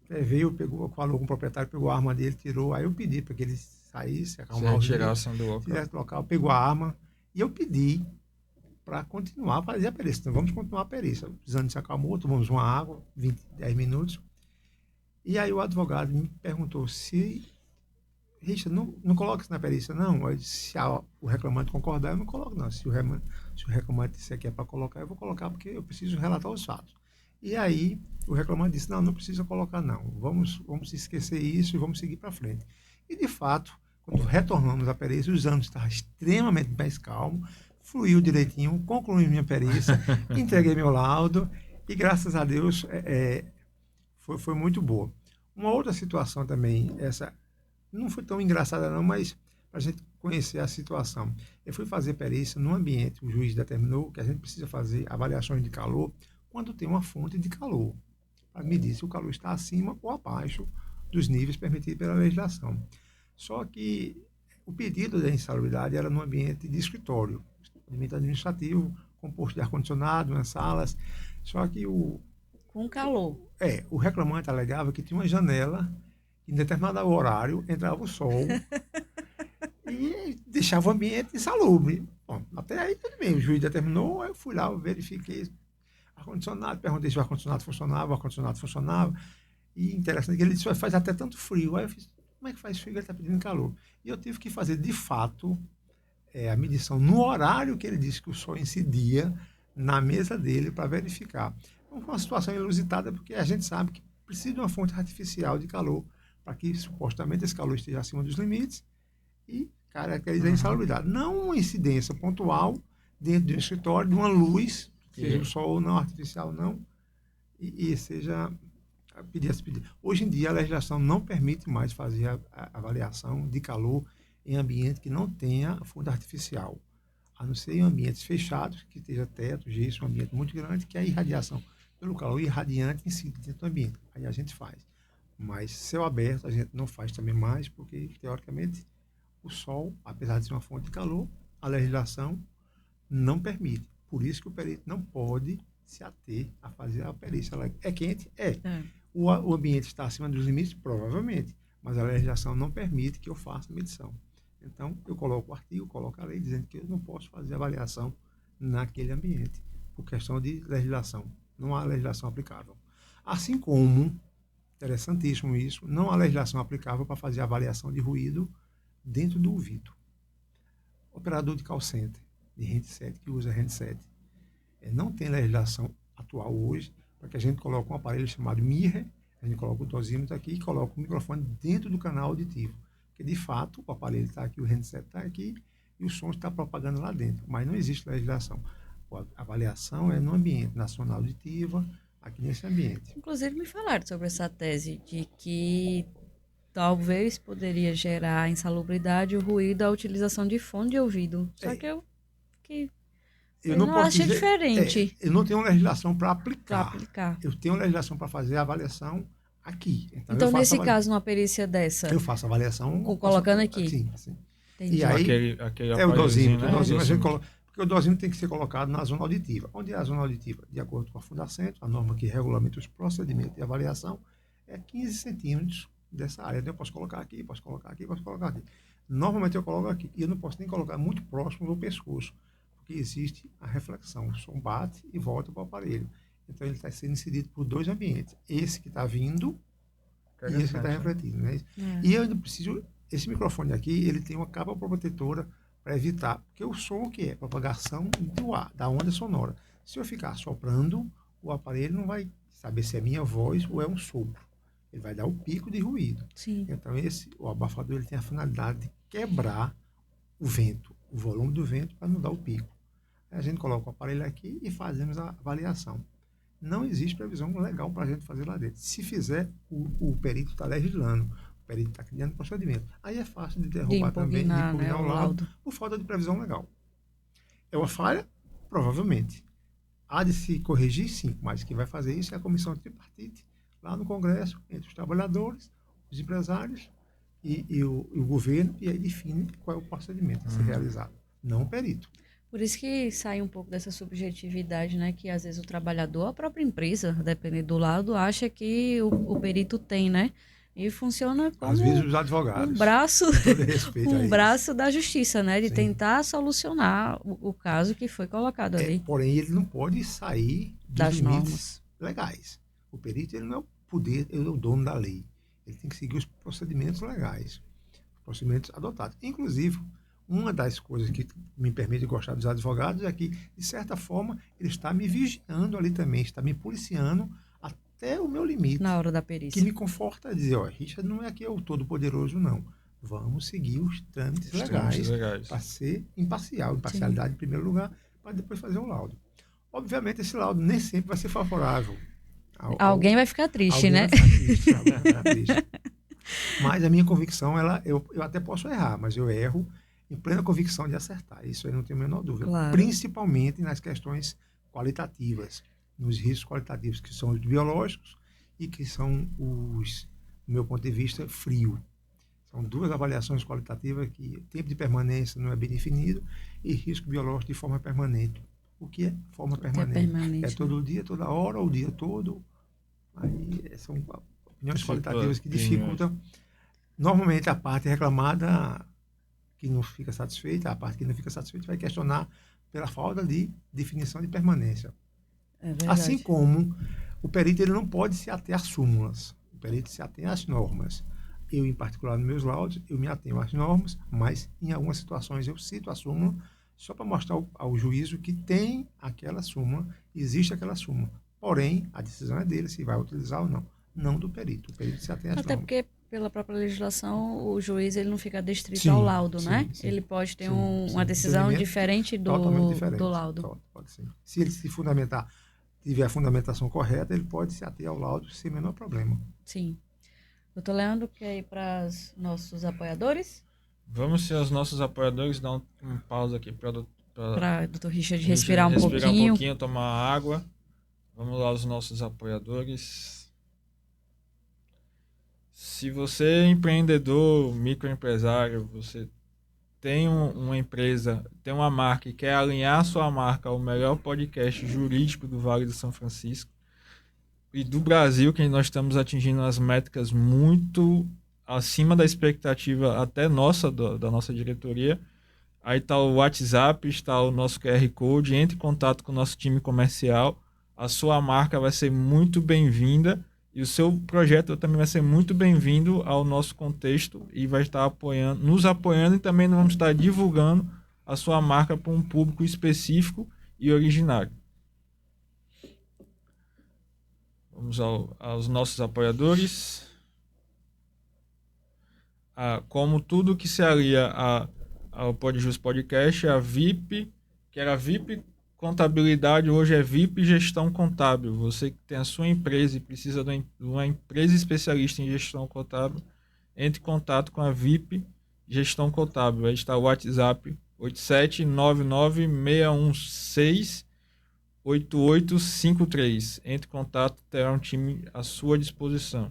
veio, falou com o proprietário, pegou a arma dele, tirou. Aí eu pedi para que ele saísse, acalmasse do local, pegou a arma. E eu pedi para continuar a fazer a perícia. Então, vamos continuar a perícia. O exame se acalmou, tomamos uma água, 10 minutos. E aí o advogado me perguntou se... Richard, não coloca isso na perícia, não. Se o reclamante concordar, eu não coloco, não. Se o reclamante disser que é para colocar, eu vou colocar, porque eu preciso relatar os fatos. E aí o reclamante disse, não precisa colocar, não. Vamos esquecer isso e vamos seguir para frente. E, de fato, quando retornamos à perícia, o exame estava extremamente mais calmo, fluiu direitinho, concluí minha perícia, entreguei meu laudo e, graças a Deus, foi muito boa. Uma outra situação também, essa não foi tão engraçada não, mas para a gente conhecer a situação. Eu fui fazer perícia no ambiente, o juiz determinou que a gente precisa fazer avaliações de calor quando tem uma fonte de calor, para medir se o calor está acima ou abaixo dos níveis permitidos pela legislação. Só que o pedido da insalubridade era no ambiente de escritório, ambiente administrativo, composto de ar-condicionado, nas salas, só que com calor. O reclamante alegava que tinha uma janela, em determinado horário entrava o sol e deixava o ambiente insalubre. Bom, até aí tudo bem, o juiz determinou, eu fui lá, eu verifiquei ar-condicionado, perguntei se o ar-condicionado funcionava, e interessante que ele disse, faz até tanto frio. Aí eu fiz, como é que faz frio? Ele está pedindo calor. E eu tive que fazer, de fato, a medição no horário que ele disse que o sol incidia na mesa dele para verificar. Então, foi uma situação inusitada, porque a gente sabe que precisa de uma fonte artificial de calor para que, supostamente, esse calor esteja acima dos limites e caracterize a insalubridade. Não uma incidência pontual dentro de um escritório, de uma luz, seja o sol ou não, artificial não, e seja pedir. Hoje em dia, a legislação não permite mais fazer a avaliação de calor em ambiente que não tenha fonte artificial, a não ser em ambientes fechados, que esteja teto, gesso, um ambiente muito grande, que a irradiação pelo calor irradiante incide dentro do ambiente. Aí a gente faz. Mas céu aberto a gente não faz também mais, porque, teoricamente, o sol, apesar de ser uma fonte de calor, a legislação não permite. Por isso que o perito não pode se ater a fazer a perícia. É quente? É. O ambiente está acima dos limites? Provavelmente. Mas a legislação não permite que eu faça a medição. Então, eu coloco o artigo, coloco a lei dizendo que eu não posso fazer avaliação naquele ambiente, por questão de legislação. Não há legislação aplicável. Assim como, interessantíssimo isso, não há legislação aplicável para fazer avaliação de ruído dentro do ouvido. Operador de call center, de handset, que usa handset, não tem legislação atual hoje para que a gente coloque um aparelho chamado mirror, a gente coloca o dosímetro aqui e coloca o microfone dentro do canal auditivo. Porque, de fato, o aparelho está aqui, o handset está aqui e o som está propagando lá dentro. Mas não existe legislação. A avaliação é no ambiente nacional auditiva, aqui nesse ambiente. Inclusive, me falaram sobre essa tese de que talvez poderia gerar insalubridade o ruído da utilização de fone de ouvido. Só que eu não achei diferente. Eu não tenho legislação para aplicar. Eu tenho legislação para fazer a avaliação aqui. Então nesse caso, numa perícia dessa... Eu faço avaliação... Colocando aqui. Sim, sim. Entendi. E aí, aquele o dosímetro. né? A gente coloca, porque Porque o dosímetro tem que ser colocado na zona auditiva. Onde é a zona auditiva? De acordo com a Fundacentro, a norma que regulamenta os procedimentos de avaliação, é 15 centímetros dessa área. Então, eu posso colocar aqui, posso colocar aqui, posso colocar aqui. Normalmente eu coloco aqui. E eu não posso nem colocar muito próximo do pescoço, porque existe a reflexão. O som bate e volta para o aparelho. Então, ele está sendo inserido por dois ambientes. Esse que está vindo e esse que está refletindo. Né? E eu ainda preciso... Esse microfone aqui, ele tem uma capa protetora para evitar... Porque o som o que é? Propagação do ar, da onda sonora. Se eu ficar soprando, o aparelho não vai saber se é minha voz ou é um sopro. Ele vai dar o pico de ruído. Sim. Então, o abafador ele tem a finalidade de quebrar o vento, o volume do vento, para não dar o pico. Aí a gente coloca o aparelho aqui e fazemos a avaliação. Não existe previsão legal para a gente fazer lá dentro. Se fizer, o perito está legislando. O perito está criando procedimento. Aí é fácil de derrubar também, de impugnar o laudo, por falta de previsão legal. É uma falha? Provavelmente. Há de se corrigir, sim, mas quem vai fazer isso é a comissão tripartite, lá no Congresso, entre os trabalhadores, os empresários e o governo, e aí define qual é o procedimento a ser realizado, não o perito. Por isso que sai um pouco dessa subjetividade, né? Que às vezes o trabalhador, a própria empresa, dependendo do lado, acha que o perito tem, né? E funciona como às vezes os advogados, um braço da justiça, né? De tentar solucionar o caso que foi colocado ali. Porém, ele não pode sair das normas legais. O perito ele não é o poder, ele é o dono da lei. Ele tem que seguir os procedimentos legais, os procedimentos adotados. Inclusive, uma das coisas que me permite gostar dos advogados é que, de certa forma, ele está me vigiando ali também, está me policiando até o meu limite. Na hora da perícia. Que me conforta a dizer, Richard não é aqui o todo-poderoso, não. Vamos seguir os trâmites legais para ser imparcial. Imparcialidade em primeiro lugar, para depois fazer um laudo. Obviamente, esse laudo nem sempre vai ser favorável. Alguém vai ficar triste, né? Alguém vai ficar triste. Mas a minha convicção, eu até posso errar, mas eu erro em plena convicção de acertar. Isso aí não tenho a menor dúvida. Claro. Principalmente nas questões qualitativas, nos riscos qualitativos, que são os biológicos e que são os, do meu ponto de vista, frio. São duas avaliações qualitativas que tempo de permanência não é bem definido e risco biológico de forma permanente. O que é forma permanente? É todo dia, toda hora, o dia todo. Aí são opiniões qualitativas que dificultam. Normalmente a parte reclamada que não fica satisfeita, a parte que não fica satisfeita vai questionar pela falta de definição de permanência. Assim como o perito ele não pode se ater às súmulas, o perito se atém às normas. Eu, em particular, nos meus laudos, eu me atenho às normas, mas em algumas situações eu cito a súmula só para mostrar ao juízo que tem aquela súmula, existe aquela súmula. Porém, a decisão é dele se vai utilizar ou não, não do perito. O perito se atém às normas. Até porque, pela própria legislação, o juiz ele não fica restrito ao laudo, né? Ele pode ter uma decisão diferente do laudo. Pode ser. Se ele se fundamentar, tiver a fundamentação correta, ele pode se ater ao laudo sem menor problema. Sim. Doutor Leandro, quer ir para os nossos apoiadores? Vamos ser os nossos apoiadores, dar um pausa aqui para o doutor Richard respirar um pouquinho, tomar água. Vamos lá, os nossos apoiadores. Se você é empreendedor, microempresário, você tem uma empresa, tem uma marca e quer alinhar a sua marca ao melhor podcast jurídico do Vale do São Francisco e do Brasil, que nós estamos atingindo as métricas muito acima da expectativa até nossa, da nossa diretoria. Aí está o WhatsApp, está o nosso QR Code, entre em contato com o nosso time comercial, a sua marca vai ser muito bem-vinda e o seu projeto também vai ser muito bem-vindo ao nosso contexto e vai estar nos apoiando e também vamos estar divulgando a sua marca para um público específico e originário. Vamos aos nossos apoiadores. Como tudo que se alia ao Podjus Podcast, a VIP, que era VIP Contabilidade, hoje é VIP Gestão Contábil. Você que tem a sua empresa e precisa de uma empresa especialista em gestão contábil, entre em contato com a VIP Gestão Contábil. Aí está o WhatsApp 87996168853. Entre em contato, terá um time à sua disposição.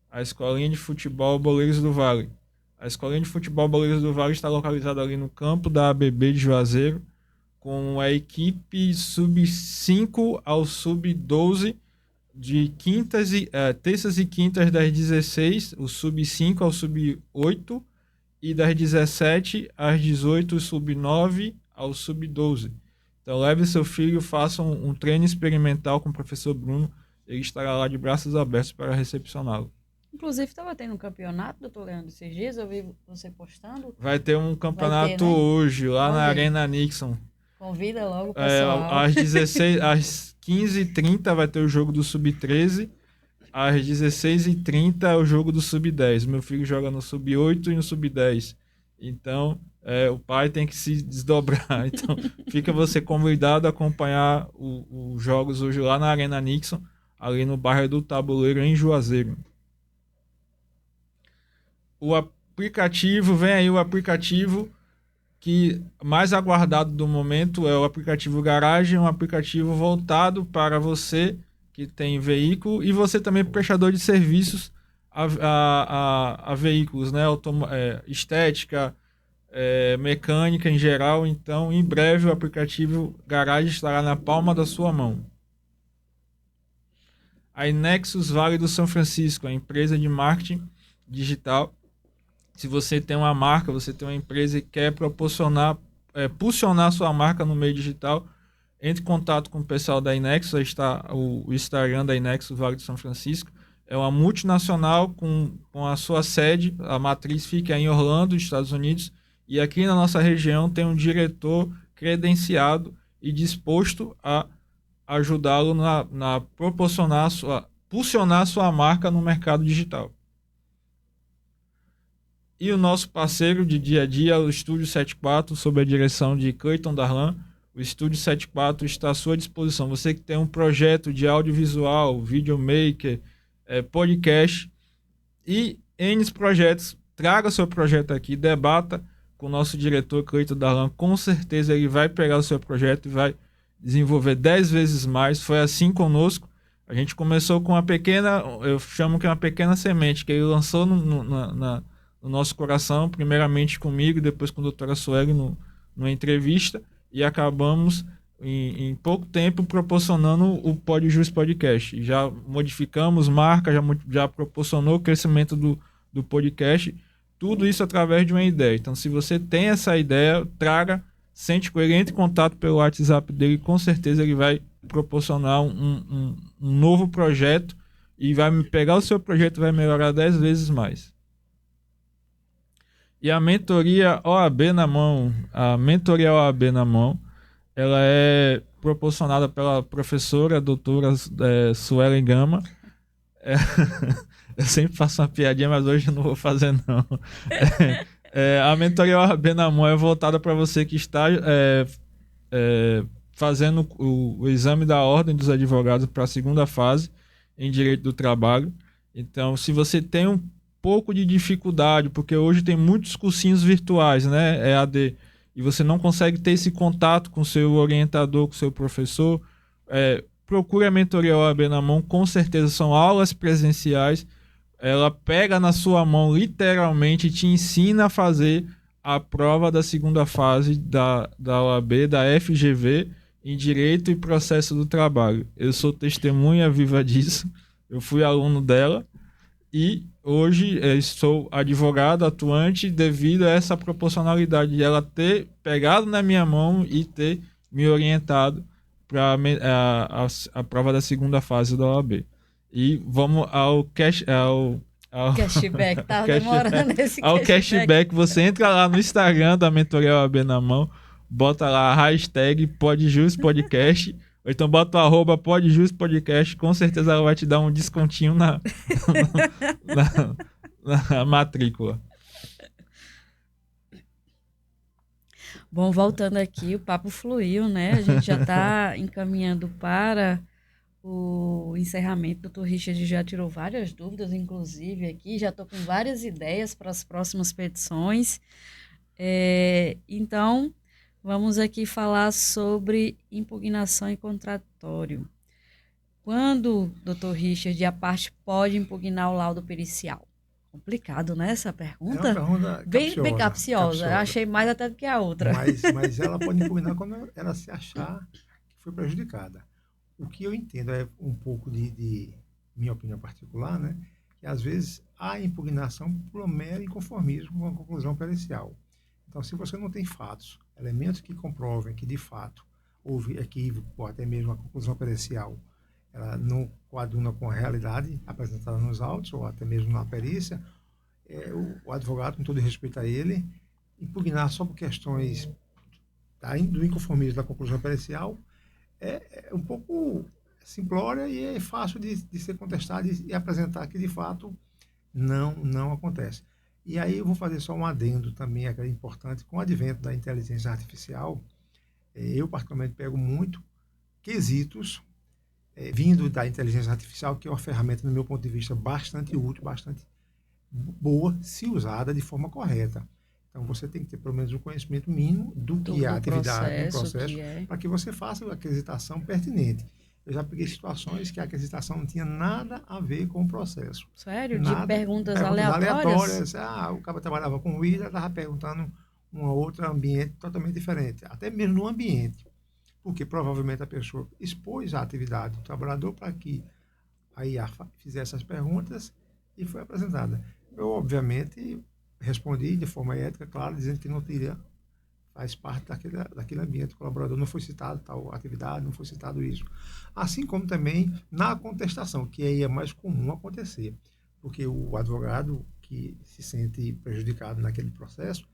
A Escolinha de Futebol Boleiros do Vale. A Escolinha de Futebol Boleiros do Vale está localizada ali no campo da ABB de Juazeiro, com a equipe sub-5 ao sub-12, de terças e quintas das 16, o sub-5 ao sub-8, e das 17 às 18, o sub-9 ao sub-12. Então leve seu filho, faça um treino experimental com o professor Bruno, ele estará lá de braços abertos para recepcioná-lo. Inclusive, estava tendo um campeonato, doutor Leandro, esses dias, eu vi você postando. Vai ter um campeonato né? hoje, lá Onde? na Arena Nixon. Convida logo o pessoal. Às 15h30 vai ter o jogo do Sub-13. Às 16h30 é o jogo do Sub-10. Meu filho joga no Sub-8 e no Sub-10. Então, o pai tem que se desdobrar. Então, fica você convidado a acompanhar os jogos hoje lá na Arena Nixon, ali no bairro do Tabuleiro, em Juazeiro. O aplicativo, vem aí o aplicativo que mais aguardado do momento é o aplicativo Garagem, um aplicativo voltado para você que tem veículo e você também prestador de serviços a veículos, né? Estética, mecânica em geral. Então, em breve o aplicativo Garagem estará na palma da sua mão. A Inexus Vale do São Francisco, a empresa de marketing digital. Se você tem uma marca, você tem uma empresa e quer impulsionar sua marca no meio digital, entre em contato com o pessoal da Inexus. Aí está o Instagram da Inexus Vale do São Francisco. É uma multinacional com a sua sede, a matriz fica em Orlando, Estados Unidos, e aqui na nossa região tem um diretor credenciado e disposto a ajudá-lo na impulsionar sua marca no mercado digital. E o nosso parceiro de dia a dia, o Estúdio 74, sob a direção de Cleiton Darlan. O Estúdio 74 está à sua disposição. Você que tem um projeto de audiovisual, videomaker, podcast e N projetos, traga seu projeto aqui, debata com o nosso diretor Cleiton Darlan. Com certeza ele vai pegar o seu projeto e vai desenvolver 10 vezes mais. Foi assim conosco. A gente começou com uma pequena, eu chamo que é uma pequena semente, que ele lançou no nosso coração, primeiramente comigo, depois com a doutora Sueli numa entrevista, e acabamos em pouco tempo proporcionando o PodJus Podcast. Já modificamos marca, já proporcionou o crescimento do podcast, tudo isso através de uma ideia. Então, se você tem essa ideia, sente com ele, entre em contato pelo WhatsApp dele, com certeza ele vai proporcionar um novo projeto e vai pegar o seu projeto e vai melhorar 10 vezes mais. E a mentoria OAB na mão, ela é proporcionada pela professora, a doutora Suelen Gama. Eu sempre faço uma piadinha, mas hoje eu não vou fazer não. A mentoria OAB na mão é voltada para você que está fazendo o exame da Ordem dos Advogados para a segunda fase em Direito do Trabalho. Então, se você tem um pouco de dificuldade, porque hoje tem muitos cursinhos virtuais, né, EAD, e você não consegue ter esse contato com o seu orientador, com o seu professor, procure a mentoria OAB na mão. Com certeza são aulas presenciais, ela pega na sua mão literalmente e te ensina a fazer a prova da segunda fase da OAB, da FGV, em Direito e Processo do Trabalho. Eu sou testemunha viva disso, eu fui aluno dela, e hoje sou advogado atuante devido a essa proporcionalidade de ela ter pegado na minha mão e ter me orientado para a prova da segunda fase da OAB. E vamos ao cashback, tá demorando esse ao cashback. Você entra lá no Instagram da Mentoria OAB na mão, bota lá a hashtag PodJus Podcast, ou então bota o @PodJus Podcast, com certeza ela vai te dar um descontinho na matrícula. Bom, voltando aqui, o papo fluiu, né? A gente já está encaminhando para o encerramento. O doutor Richard já tirou várias dúvidas, inclusive aqui, já estou com várias ideias para as próximas petições. Então, vamos aqui falar sobre impugnação e contraditório. Quando, doutor Richard, a parte pode impugnar o laudo pericial? Complicado, né, essa É uma pergunta? pergunta Bem capciosa. Eu achei mais até do que a outra. Mas ela pode impugnar quando ela se achar que foi prejudicada. O que eu entendo é um pouco de minha opinião particular, né? Que às vezes há impugnação por um mero inconformismo com a conclusão pericial. Então, se você não tem fatos, elementos que comprovem que de fato houve equívoco ou até mesmo a conclusão pericial, ela não coaduna com a realidade apresentada nos autos ou até mesmo na perícia, o advogado, com todo respeito a ele, impugnar só por questões do inconformismo da conclusão pericial é um pouco simplória e é fácil de ser contestado e apresentar que de fato não acontece. E aí eu vou fazer só um adendo também, que é importante, com o advento da inteligência artificial, eu particularmente pego muito quesitos vindo da inteligência artificial, que é uma ferramenta, no meu ponto de vista, bastante útil, bastante boa, se usada de forma correta. Então, você tem que ter pelo menos um conhecimento mínimo do que é a atividade, do processo, para que você faça a aquisitação pertinente. Eu já peguei situações que a aquisitação não tinha nada a ver com o processo. Sério? Nada, De perguntas aleatórias? O cara trabalhava com Willa, estava perguntando um outro ambiente totalmente diferente. Até mesmo no ambiente. Porque provavelmente a pessoa expôs a atividade do trabalhador para que a IA fizesse as perguntas e foi apresentada. Eu, obviamente, respondi de forma ética, claro, dizendo que não teria, faz parte daquele ambiente, o colaborador não foi citado tal atividade, não foi citado isso. Assim como também na contestação, que aí é mais comum acontecer, porque o advogado que se sente prejudicado naquele processo,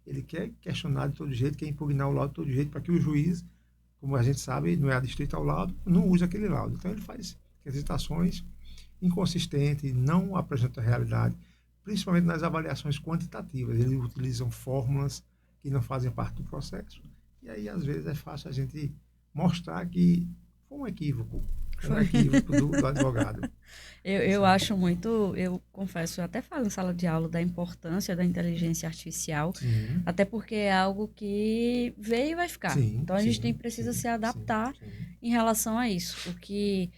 ele quer questionar de todo jeito, quer impugnar o laudo de todo jeito, para que o juiz, como a gente sabe, não é adstrito ao laudo, não use aquele laudo. Então ele faz hesitações inconsistentes, não apresenta a realidade, principalmente nas avaliações quantitativas. Eles utilizam fórmulas que não fazem parte do processo. E aí, às vezes, é fácil a gente mostrar que foi um equívoco do advogado. Eu acho muito, eu confesso, eu até falo em sala de aula da importância da inteligência artificial, Sim. até porque é algo que veio e vai ficar. Sim, então a gente precisa se adaptar sim. em relação a isso. O que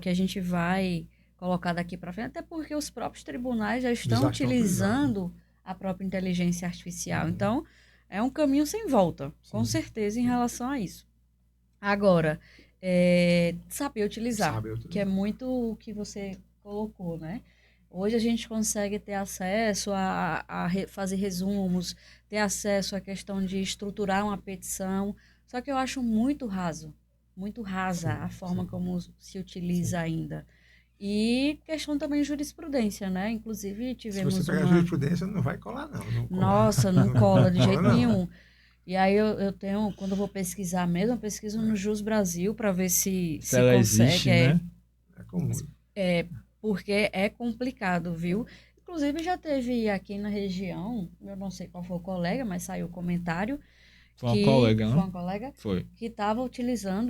a gente vai colocar daqui para frente, até porque os próprios tribunais já estão utilizando a própria inteligência artificial. Então, é um caminho sem volta, com certeza, em relação a isso. Agora, saber utilizar, que é muito o que você colocou, né? Hoje a gente consegue ter acesso a fazer resumos, ter acesso à questão de estruturar uma petição, só que eu acho muito rasa a forma como se utiliza ainda. E questão também de jurisprudência, né? Inclusive tivemos Se você pegar a jurisprudência, não vai colar, não. Nossa, não cola de jeito nenhum. E aí eu tenho, quando eu vou pesquisar mesmo, eu pesquiso no Jus Brasil para ver se ela consegue. Existe, né? É comum. Porque é complicado, viu? Inclusive já teve aqui na região, eu não sei qual foi o colega, mas saiu o comentário. Foi uma colega, Foi uma colega? Foi. Que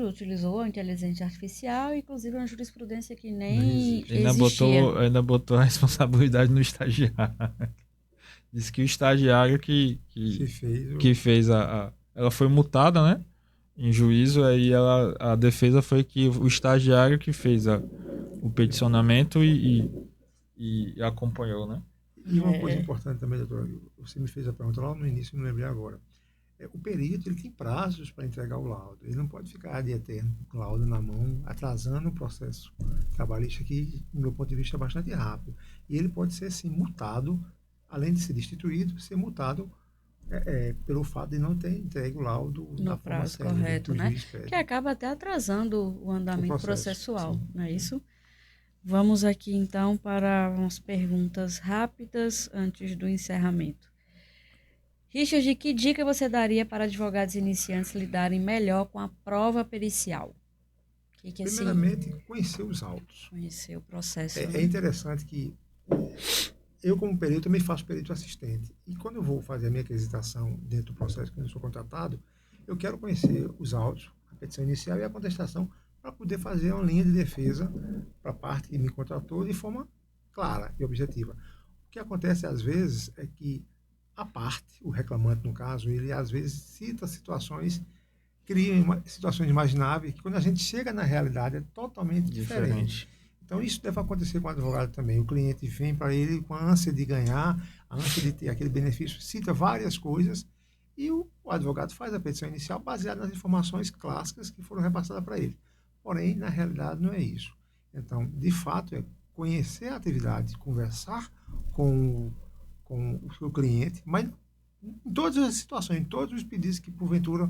utilizou a inteligência artificial, inclusive uma jurisprudência que nem existia. Ainda botou a responsabilidade no estagiário. Disse que o estagiário que fez ela foi multada, né? Em juízo, aí a defesa foi que o estagiário que fez o peticionamento e acompanhou, né? E uma coisa importante também, doutor, você me fez a pergunta lá no início, não lembrei agora. O perito ele tem prazos para entregar o laudo. Ele não pode ficar de eterno com o laudo na mão, atrasando o processo trabalhista, que, do meu ponto de vista, é bastante rápido. E ele pode ser, sim, multado, além de ser destituído, ser multado pelo fato de não ter entregue o laudo no prazo correto, né? Que acaba até atrasando o andamento processual, sim. Não é isso? Vamos aqui, então, para umas perguntas rápidas antes do encerramento. Richard, que dica você daria para advogados iniciantes lidarem melhor com a prova pericial? Primeiramente, conhecer os autos. Conhecer o processo. É interessante que eu, como perito, também faço perito assistente. E quando eu vou fazer a minha aquisitação dentro do processo que eu sou contratado, eu quero conhecer os autos, a petição inicial e a contestação, para poder fazer uma linha de defesa para a parte que me contratou de forma clara e objetiva. O que acontece, às vezes, é que a parte, o reclamante, no caso, ele às vezes cita situações, cria situações imagináveis, que quando a gente chega na realidade é totalmente diferente. Então, isso deve acontecer com o advogado também. O cliente vem para ele com a ânsia de ganhar, a ânsia de ter aquele benefício, cita várias coisas, e o advogado faz a petição inicial baseada nas informações clássicas que foram repassadas para ele. Porém, na realidade, não é isso. Então, de fato, é conhecer a atividade, conversar com o seu cliente, mas em todas as situações, em todos os pedidos que, porventura,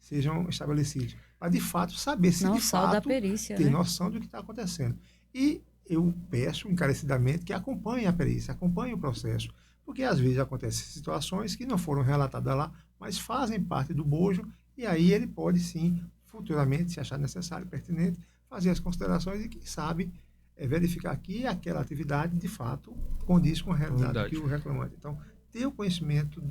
sejam estabelecidos, para, de fato, saber se, Não de só da fato, perícia, tem né? noção do que está acontecendo. E eu peço encarecidamente que acompanhe a perícia, acompanhe o processo, porque às vezes acontecem situações que não foram relatadas lá, mas fazem parte do bojo, e aí ele pode sim, futuramente, se achar necessário, pertinente, fazer as considerações e, quem sabe, verificar que aquela atividade, de fato, condiz com a realidade que o reclamante. Então, ter o conhecimento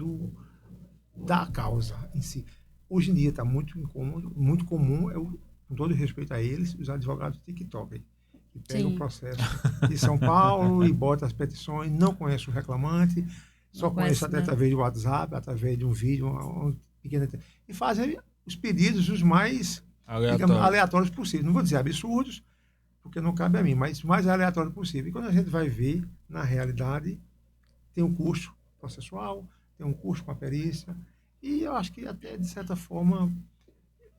da causa em si. Hoje em dia está muito incômodo, muito comum, com todo respeito a eles, os advogados TikTok, que pegam o processo de São Paulo e botam as petições, não conhece o reclamante, só conhece até através do WhatsApp, através de um vídeo, uma pequena... E fazem os pedidos os mais aleatórios possíveis. Não vou dizer absurdos, porque não cabe a mim, mas o mais aleatório possível. E quando a gente vai ver, na realidade, tem um custo processual, tem um custo com a perícia, e eu acho que até, de certa forma,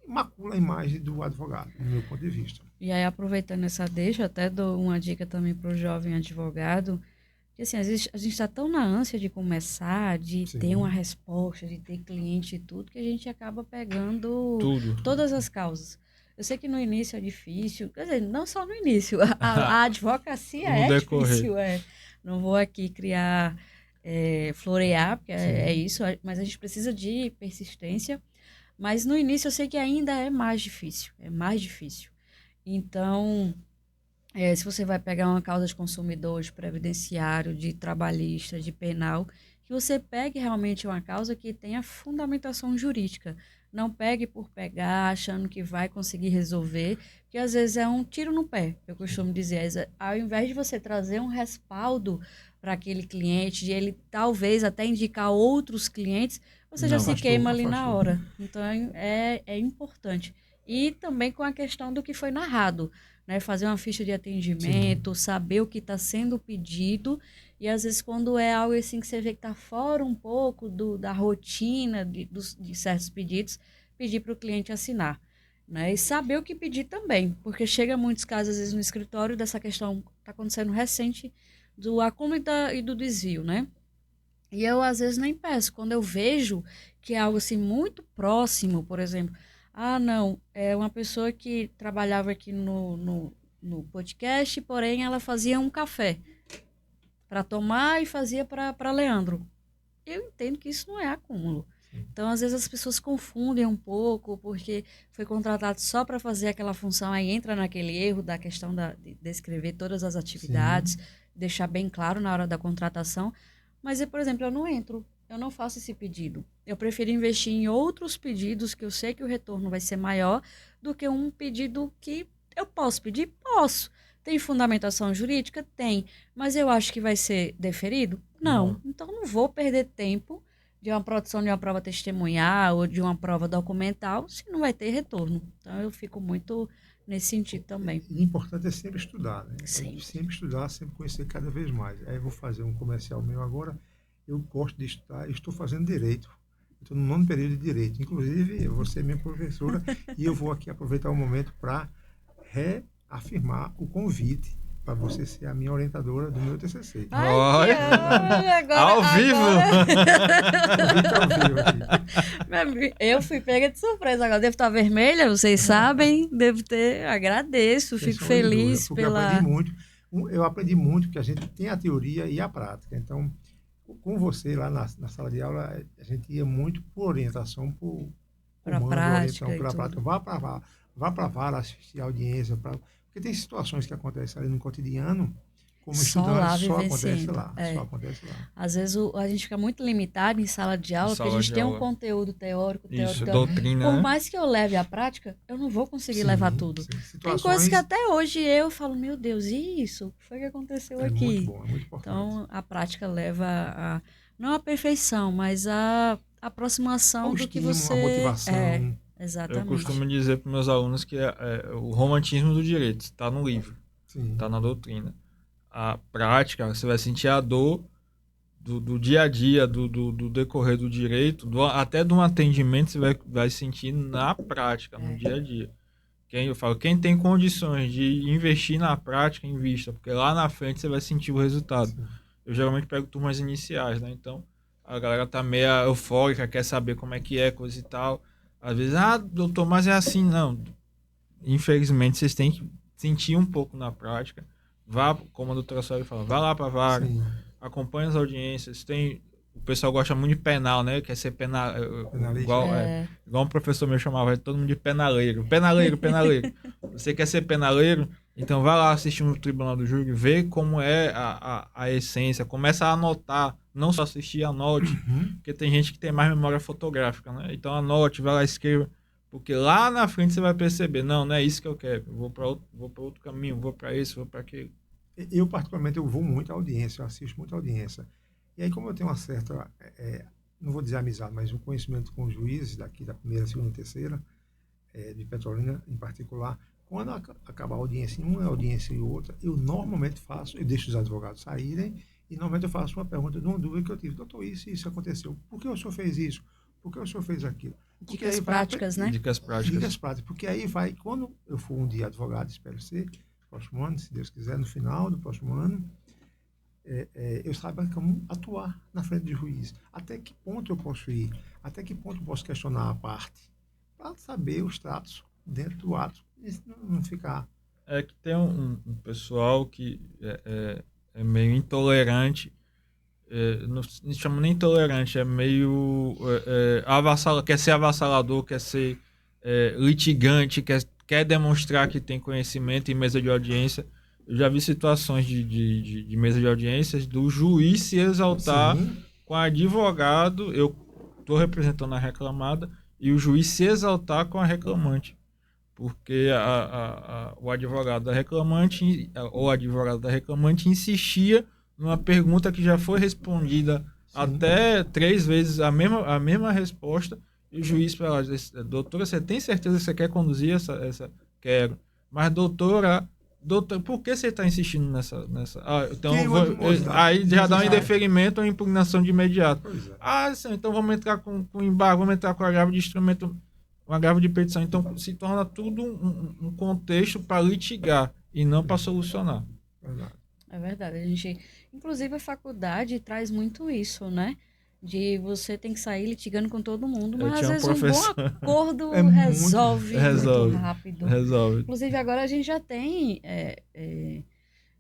macula a imagem do advogado, do meu ponto de vista. E aí, aproveitando essa deixa, até dou uma dica também para o jovem advogado, que assim, às vezes a gente está tão na ânsia de começar, de ter uma resposta, de ter cliente e tudo, que a gente acaba pegando todas as causas. Eu sei que no início é difícil, quer dizer, não só no início, a advocacia difícil, não vou aqui criar, florear, porque é isso, mas a gente precisa de persistência, mas no início eu sei que ainda é mais difícil. Então, se você vai pegar uma causa de consumidor, de previdenciário, de trabalhista, de penal, que você pegue realmente uma causa que tenha fundamentação jurídica. Não pegue por pegar, achando que vai conseguir resolver, que às vezes é um tiro no pé, eu costumo dizer. Ao invés de você trazer um respaldo para aquele cliente, de ele talvez até indicar outros clientes, você já se queima ali na hora. Então, é importante. E também com a questão do que foi narrado, né? Fazer uma ficha de atendimento, saber o que está sendo pedido. E às vezes quando é algo assim que você vê que está fora um pouco da rotina de certos pedidos, pedir para o cliente assinar. Né? E saber o que pedir também, porque chega muitos casos às vezes no escritório dessa questão que está acontecendo recente do acúmulo e do desvio, né? E eu às vezes nem peço, quando eu vejo que é algo assim muito próximo, por exemplo, não, é uma pessoa que trabalhava aqui no podcast, porém ela fazia um café para tomar e fazia para Leandro. Eu entendo que isso não é acúmulo. Então, às vezes as pessoas confundem um pouco, porque foi contratado só para fazer aquela função, aí entra naquele erro da questão de descrever todas as atividades, deixar bem claro na hora da contratação. Mas, por exemplo, eu não faço esse pedido. Eu prefiro investir em outros pedidos que eu sei que o retorno vai ser maior do que um pedido que eu posso pedir? Posso. Tem fundamentação jurídica? Tem. Mas eu acho que vai ser deferido? Não. Então, não vou perder tempo de uma produção de uma prova testemunhar ou de uma prova documental se não vai ter retorno. Então, eu fico muito nesse sentido também. E o importante é sempre estudar, né? Sim. Sempre estudar, sempre conhecer cada vez mais. Aí eu vou fazer um comercial meu agora. Eu gosto de estudar, eu estou fazendo direito. Estou no 9º período de direito. Inclusive, eu vou ser minha professora e eu vou aqui aproveitar o momento para reafirmar o convite para você ser a minha orientadora do meu TCC. Ai, agora, ao vivo! Eu fui pega de surpresa agora. Devo estar vermelha, vocês sabem. Devo ter. Agradeço, fico feliz pela... Eu aprendi muito, porque a gente tem a teoria e a prática. Então, com você lá na sala de aula, a gente ia muito por orientação, por prática. Pela prática. Vá para a vara, assistir a audiência, porque tem situações que acontecem ali no cotidiano, como estudante, só acontece lá. Às vezes a gente fica muito limitado em sala de aula, porque a gente tem um conteúdo teórico. Doutrina. Por mais que eu leve a prática, eu não vou conseguir levar tudo. Tem coisas que até hoje eu falo, meu Deus, e isso? O que foi que aconteceu aqui? Muito bom, é muito importante. Então, a prática leva não a perfeição, mas a aproximação do que você... A motivação. Exatamente. Eu costumo dizer para meus alunos que o romantismo do direito está no livro. Sim. Está na doutrina. A prática, você vai sentir a dor do dia a dia, do decorrer do direito, até de um atendimento, você vai sentir na prática, no dia a dia. Quem tem condições de investir na prática, invista, porque lá na frente você vai sentir o resultado. Sim. Eu geralmente pego turmas iniciais, né? Então, a galera tá meio eufórica, quer saber como é que é, coisa e tal. Às vezes, doutor, mas é assim. Não. Infelizmente, vocês têm que sentir um pouco na prática. Vá, como a doutora Sônia fala, vá lá pra vara, Sim. acompanhe as audiências. O pessoal gosta muito de penal, né? Quer ser Penalista. igual um professor meu chamava todo mundo de penaleiro. Penaleiro, penaleiro. Você quer ser penaleiro? Então vai lá assistir no Tribunal do Júri, vê como é a essência, começa a anotar, não só assistir, anote, porque tem gente que tem mais memória fotográfica, né? Então anote, vai lá, escreva, porque lá na frente você vai perceber, não é isso que eu quero, eu vou para outro caminho, vou para isso, vou para aquilo. Eu, particularmente, eu vou muito à audiência, eu assisto muito à audiência. E aí, como eu tenho uma certa, não vou dizer amizade, mas um conhecimento com os juízes daqui da primeira, segunda e terceira, de Petrolina em particular, quando acabar a audiência em uma audiência e outra, eu normalmente eu deixo os advogados saírem e normalmente eu faço uma pergunta de uma dúvida que eu tive. Doutor, isso aconteceu. Por que o senhor fez isso? Por que o senhor fez aquilo? Dicas práticas, né? Dicas práticas. Porque aí vai, quando eu for um dia advogado, espero ser, próximo ano, se Deus quiser, no final do próximo ano, eu saiba como atuar na frente do juiz. Até que ponto eu posso ir? Até que ponto eu posso questionar a parte? Para saber os tratos dentro do ato. Isso não ficar... É que tem um pessoal que é meio intolerante, não se chama nem intolerante, é meio quer ser avassalador, quer ser litigante, quer demonstrar que tem conhecimento em mesa de audiência. Eu já vi situações de mesa de audiências do juiz se exaltar com advogado, eu estou representando a reclamada, e o juiz se exaltar com a reclamante. Porque o advogado da reclamante ou a advogada da reclamante insistia numa pergunta que já foi respondida até 3 vezes a mesma resposta, e o juiz fala: doutora, você tem certeza que você quer conduzir essa? Quero. Mas doutora, por que você está insistindo nessa? Então aí já dá um indeferimento ou impugnação de imediato. Sim, então vamos entrar com embargo, vamos entrar com agravo de instrumento, um agravo de petição. Então se torna tudo um contexto para litigar e não para solucionar. É verdade. A gente, inclusive, a faculdade traz muito isso, né? De você tem que sair litigando com todo mundo, mas às vezes um bom acordo resolve muito rápido. Resolve. Inclusive, agora a gente já tem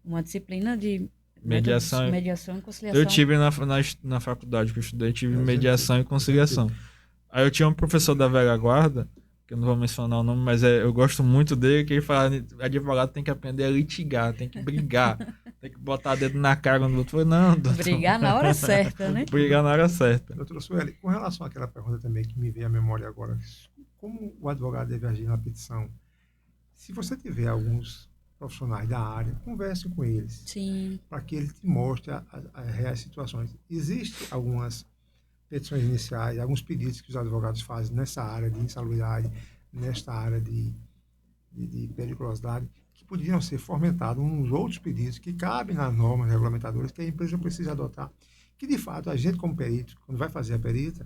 uma disciplina de mediação e conciliação. Eu tive na faculdade que eu estudei, tive mediação e conciliação. Aí eu tinha um professor da velha guarda, que eu não vou mencionar o nome, mas eu gosto muito dele, que ele fala: advogado tem que aprender a litigar, tem que brigar, tem que botar dedo na cara do outro. Não, doutor. Brigar na hora certa, né? Brigar na hora certa. Doutora Sueli, com relação àquela pergunta também que me veio à memória agora, como o advogado deve agir na petição? Se você tiver alguns profissionais da área, converse com eles. Sim. Para que ele te mostre as reais situações. Existem algumas petições iniciais, alguns pedidos que os advogados fazem nessa área de insalubridade, nesta área de periculosidade, que poderiam ser fomentados uns outros pedidos que cabem nas normas regulamentadoras que a empresa precisa adotar, que de fato a gente como perito, quando vai fazer a perícia,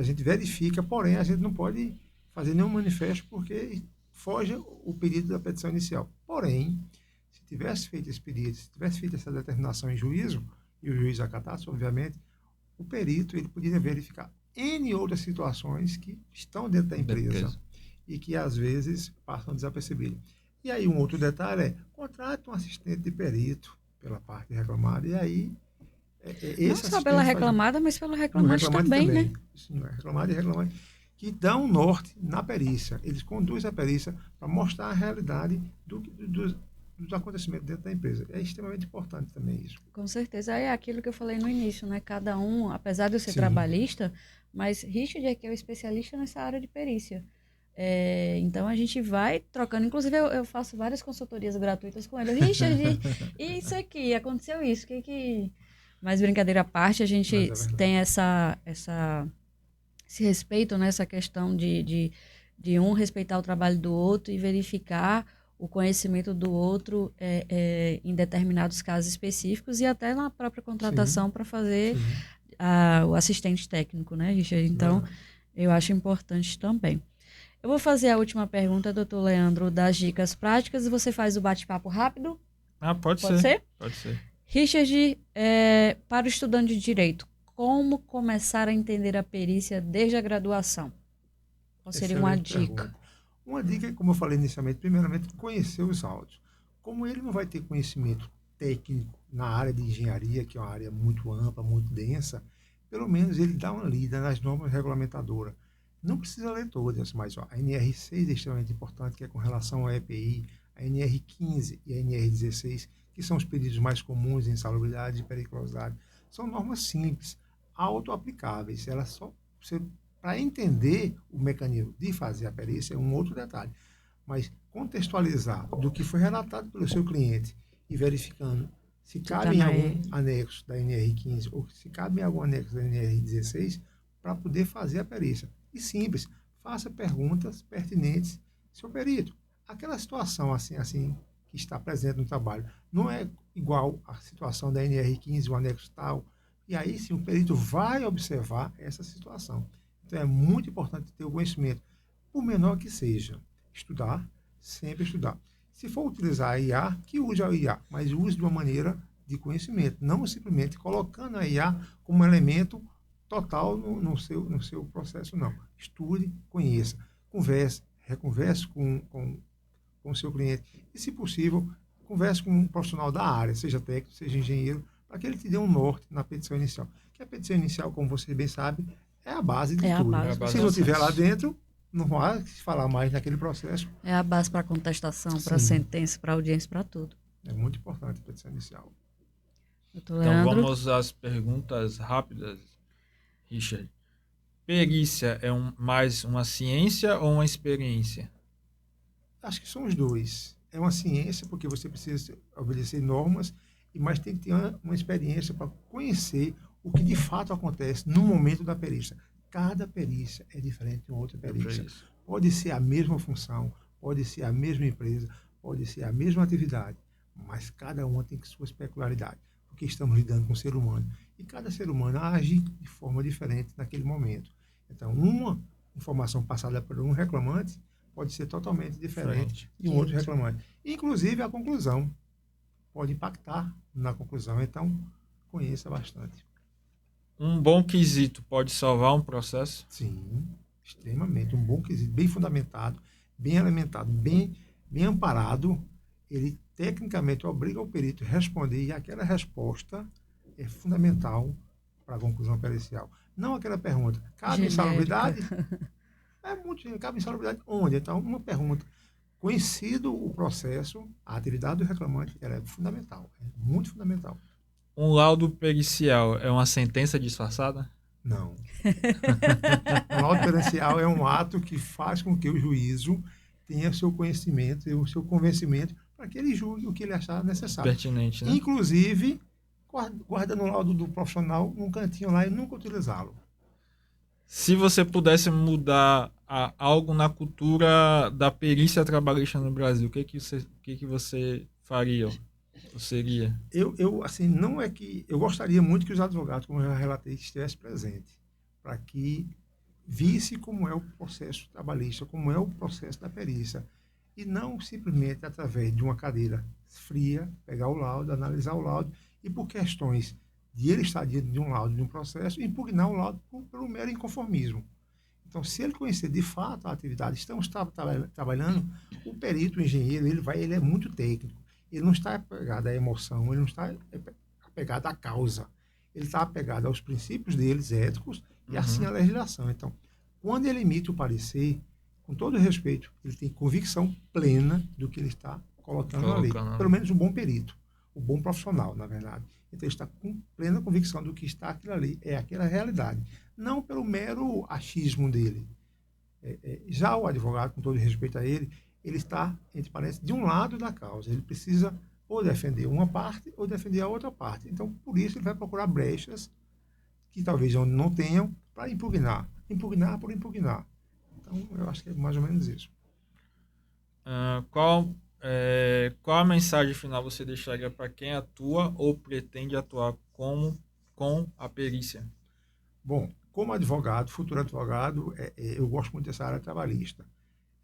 a gente verifica, porém a gente não pode fazer nenhum manifesto porque foge o pedido da petição inicial. Porém, se tivesse feito esse pedido, se tivesse feito essa determinação em juízo, e o juiz acatasse, obviamente, o perito ele poderia verificar N outras situações que estão dentro da empresa e que às vezes passam desapercebidas. E aí um outro detalhe contrate um assistente de perito pela parte reclamada, e aí não só pela reclamada, mas pelo reclamante também, né? Sim, reclamado e reclamante, que dão norte na perícia. Eles conduzem a perícia para mostrar a realidade dos acontecimentos dentro da empresa. É extremamente importante também isso. Com certeza. É aquilo que eu falei no início, né? Cada um, apesar de eu ser trabalhista, mas Richard é que é o especialista nessa área de perícia. Então a gente vai trocando. Inclusive eu faço várias consultorias gratuitas com ele. Richard, isso aqui, aconteceu isso. Mas brincadeira à parte, a gente tem esse respeito, né? Essa questão de um respeitar o trabalho do outro e verificar o conhecimento do outro em determinados casos específicos e até na própria contratação para fazer Sim. o assistente técnico, né, Richard? Então, eu acho importante também. Eu vou fazer a última pergunta, doutor Leandro, das dicas práticas, e você faz o bate-papo rápido? Pode Pode ser. ser? Pode ser. Richard, para o estudante de Direito, como começar a entender a perícia desde a graduação? Qual seria uma Excelente dica? pergunta. Uma dica é, como eu falei inicialmente, primeiramente, conhecer os autos. Como ele não vai ter conhecimento técnico na área de engenharia, que é uma área muito ampla, muito densa, pelo menos ele dá uma lida nas normas regulamentadoras. Não precisa ler todas, mas a NR6 é extremamente importante, que é com relação ao EPI, a NR15 e a NR16, que são os pedidos mais comuns em insalubridade e periculosidade. São normas simples, auto-aplicáveis. Elas só para entender o mecanismo de fazer a perícia é um outro detalhe. Mas contextualizar do que foi relatado pelo seu cliente e verificando se cabe em algum anexo da NR15 ou se cabe em algum anexo da NR16 para poder fazer a perícia. E simples, faça perguntas pertinentes, seu perito. Aquela situação assim que está presente no trabalho não é igual à situação da NR15, o anexo tal. E aí sim o perito vai observar essa situação. Então é muito importante ter o conhecimento, por menor que seja. Estudar, sempre estudar. Se for utilizar a IA, que use a IA, mas use de uma maneira de conhecimento, não simplesmente colocando a IA como elemento total no seu processo, não. Estude, conheça, converse, reconverse com o seu cliente e, se possível, converse com um profissional da área, seja técnico, seja engenheiro, para que ele te dê um norte na petição inicial. Que a petição inicial, como você bem sabe, é a base de tudo. Se não estiver lá dentro, não vai se falar mais naquele processo. É a base para contestação, para sentença, para audiência, para tudo. É muito importante a petição inicial. Doutor Então Leandro. vamos às perguntas rápidas, Richard. Perícia é mais uma ciência ou uma experiência? Acho que são os dois. É uma ciência porque você precisa obedecer normas, mas tem que ter uma experiência para conhecer o que de fato acontece no momento da perícia. Cada perícia é diferente de uma outra perícia. Pode ser a mesma função, pode ser a mesma empresa, pode ser a mesma atividade, mas cada uma tem sua peculiaridade, porque estamos lidando com o ser humano. E cada ser humano age de forma diferente naquele momento. Então, uma informação passada por um reclamante pode ser totalmente diferente de um outro reclamante. Inclusive, a conclusão pode impactar na conclusão. Então, conheça bastante. Um bom quesito pode salvar um processo? Sim, extremamente. Um bom quesito, bem fundamentado, bem alimentado, bem amparado, ele tecnicamente obriga o perito a responder e aquela resposta é fundamental para a conclusão pericial. Não aquela pergunta, cabe insalubridade? É muito, cabe insalubridade onde? Então, uma pergunta. Conhecido o processo, a atividade do reclamante, ela é fundamental, é muito fundamental. Um laudo pericial é uma sentença disfarçada? Não. Um laudo pericial é um ato que faz com que o juízo tenha o seu conhecimento e o seu convencimento para que ele julgue o que ele achar necessário. Pertinente, né? Inclusive, guardando o laudo do profissional num cantinho lá e nunca utilizá-lo. Se você pudesse mudar algo na cultura da perícia trabalhista no Brasil, o que você faria? Ou seria? Eu, assim, não é que... Eu gostaria muito que os advogados, como eu já relatei, estivessem presentes, para que visse como é o processo trabalhista, como é o processo da perícia, e não simplesmente através de uma cadeira fria, pegar o laudo, analisar o laudo, e por questões de ele estar diante de um laudo, de um processo, impugnar o laudo pelo mero inconformismo. Então, se ele conhecer de fato a atividade, estamos trabalhando, o perito, o engenheiro, ele é muito técnico. Ele não está apegado à emoção, ele não está apegado à causa. Ele está apegado aos princípios deles, éticos, e assim à legislação. Então, quando ele emite o parecer, com todo respeito, ele tem convicção plena do que ele está colocando na lei. Pelo menos um bom perito, um bom profissional, na verdade. Então, ele está com plena convicção do que está aquilo ali, é aquela realidade. Não pelo mero achismo dele. Já o advogado, com todo respeito a ele está, entre parênteses, de um lado da causa. Ele precisa ou defender uma parte ou defender a outra parte. Então, por isso, ele vai procurar brechas que talvez não tenham para impugnar. Impugnar por impugnar. Então, eu acho que é mais ou menos isso. Qual qual a mensagem final você deixaria para quem atua ou pretende atuar com a perícia? Bom, como advogado, futuro advogado, eu gosto muito dessa área trabalhista.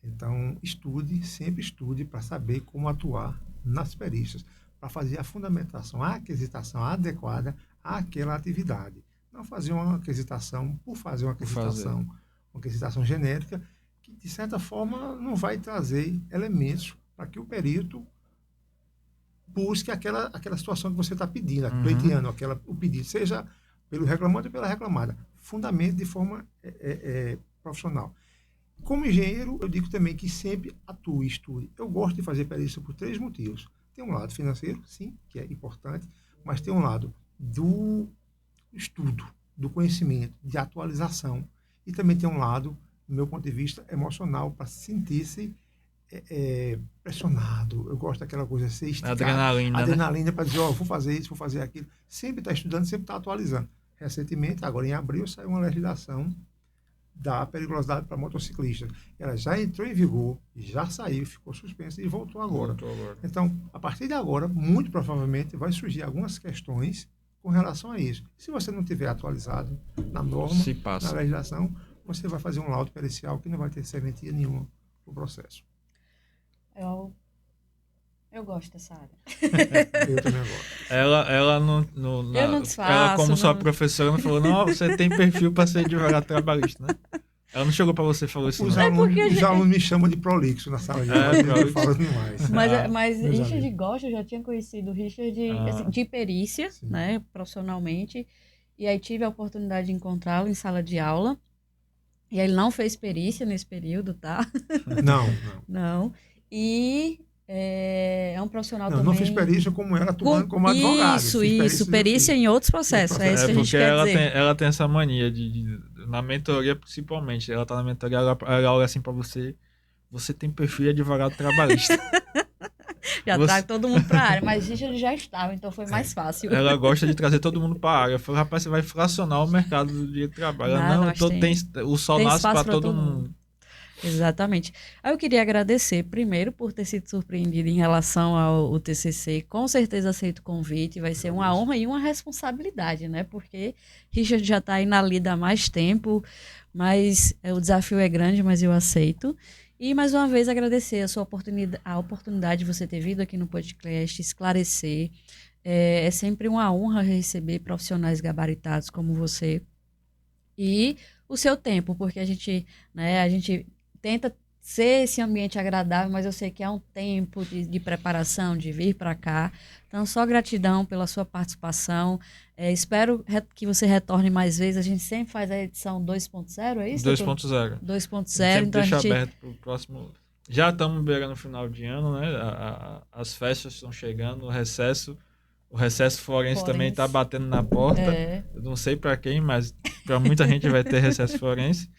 Então, sempre estude para saber como atuar nas perícias, para fazer a fundamentação, a aquisitação adequada àquela atividade. Não fazer uma aquisitação por fazer uma aquisitação genérica, que de certa forma não vai trazer elementos para que o perito busque aquela situação que você está pedindo, pleiteando, o pedido, seja pelo reclamante ou pela reclamada. Fundamento de forma profissional. Como engenheiro, eu digo também que sempre atue, estude. Eu gosto de fazer perícia por 3 motivos. Tem um lado financeiro, sim, que é importante, mas tem um lado do estudo, do conhecimento, de atualização. E também tem um lado, do meu ponto de vista, emocional, para sentir-se pressionado. Eu gosto daquela coisa, ser esticado. Adrenalina, para dizer, vou fazer isso, vou fazer aquilo. Sempre está estudando, sempre está atualizando. Recentemente, agora em abril, saiu uma legislação da periculosidade para motociclistas. Ela já entrou em vigor, já saiu, ficou suspensa e voltou agora. Então, a partir de agora, muito provavelmente, vai surgir algumas questões com relação a isso. Se você não tiver atualizado na norma, na legislação, você vai fazer um laudo pericial que não vai ter serventia nenhuma no processo. Eu gosto dessa área. Eu também gosto. Ela como sua professora, não falou, não, você tem perfil para ser advogado trabalhista, né? Ela não chegou para você e falou isso. Os alunos me chamam de prolixo na sala de aula, eu falo demais. Mas Richard gosta, eu já tinha conhecido o Richard assim, de perícia, né, profissionalmente, e aí tive a oportunidade de encontrá-lo em sala de aula, e aí ele não fez perícia nesse período, tá? Não. E é um profissional também... Não fiz perícia como ela atuando como advogado. Isso, perícia em outros processos. É isso que a gente quer dizer. Ela tem essa mania na mentoria, principalmente. Ela tá na mentoria, ela olha assim pra você tem perfil de advogado trabalhista. Já trago todo mundo pra área, mas Richard já estava, então foi mais fácil. Ela gosta de trazer todo mundo pra área. Eu falei, rapaz, você vai fracionar o mercado do direito de trabalho. O sol nasce pra todo mundo. Exatamente. Eu queria agradecer, primeiro, por ter sido surpreendido em relação ao TCC. Com certeza aceito o convite. Vai ser uma honra e uma responsabilidade, né? Porque Richard já está aí na lida há mais tempo, mas o desafio é grande, mas eu aceito. E, mais uma vez, agradecer a oportunidade de você ter vindo aqui no podcast, esclarecer. É sempre uma honra receber profissionais gabaritados como você. E o seu tempo, porque a gente tenta ser esse ambiente agradável, mas eu sei que há um tempo de preparação, de vir para cá. Então, só gratidão pela sua participação. Espero que você retorne mais vezes. A gente sempre faz a edição 2.0, é isso? 2.0. 2.0. Então, deixa aberto para o próximo... Já estamos beirando o final de ano, né? As festas estão chegando, o recesso forense também está batendo na porta. Eu não sei para quem, mas para muita gente vai ter recesso forense.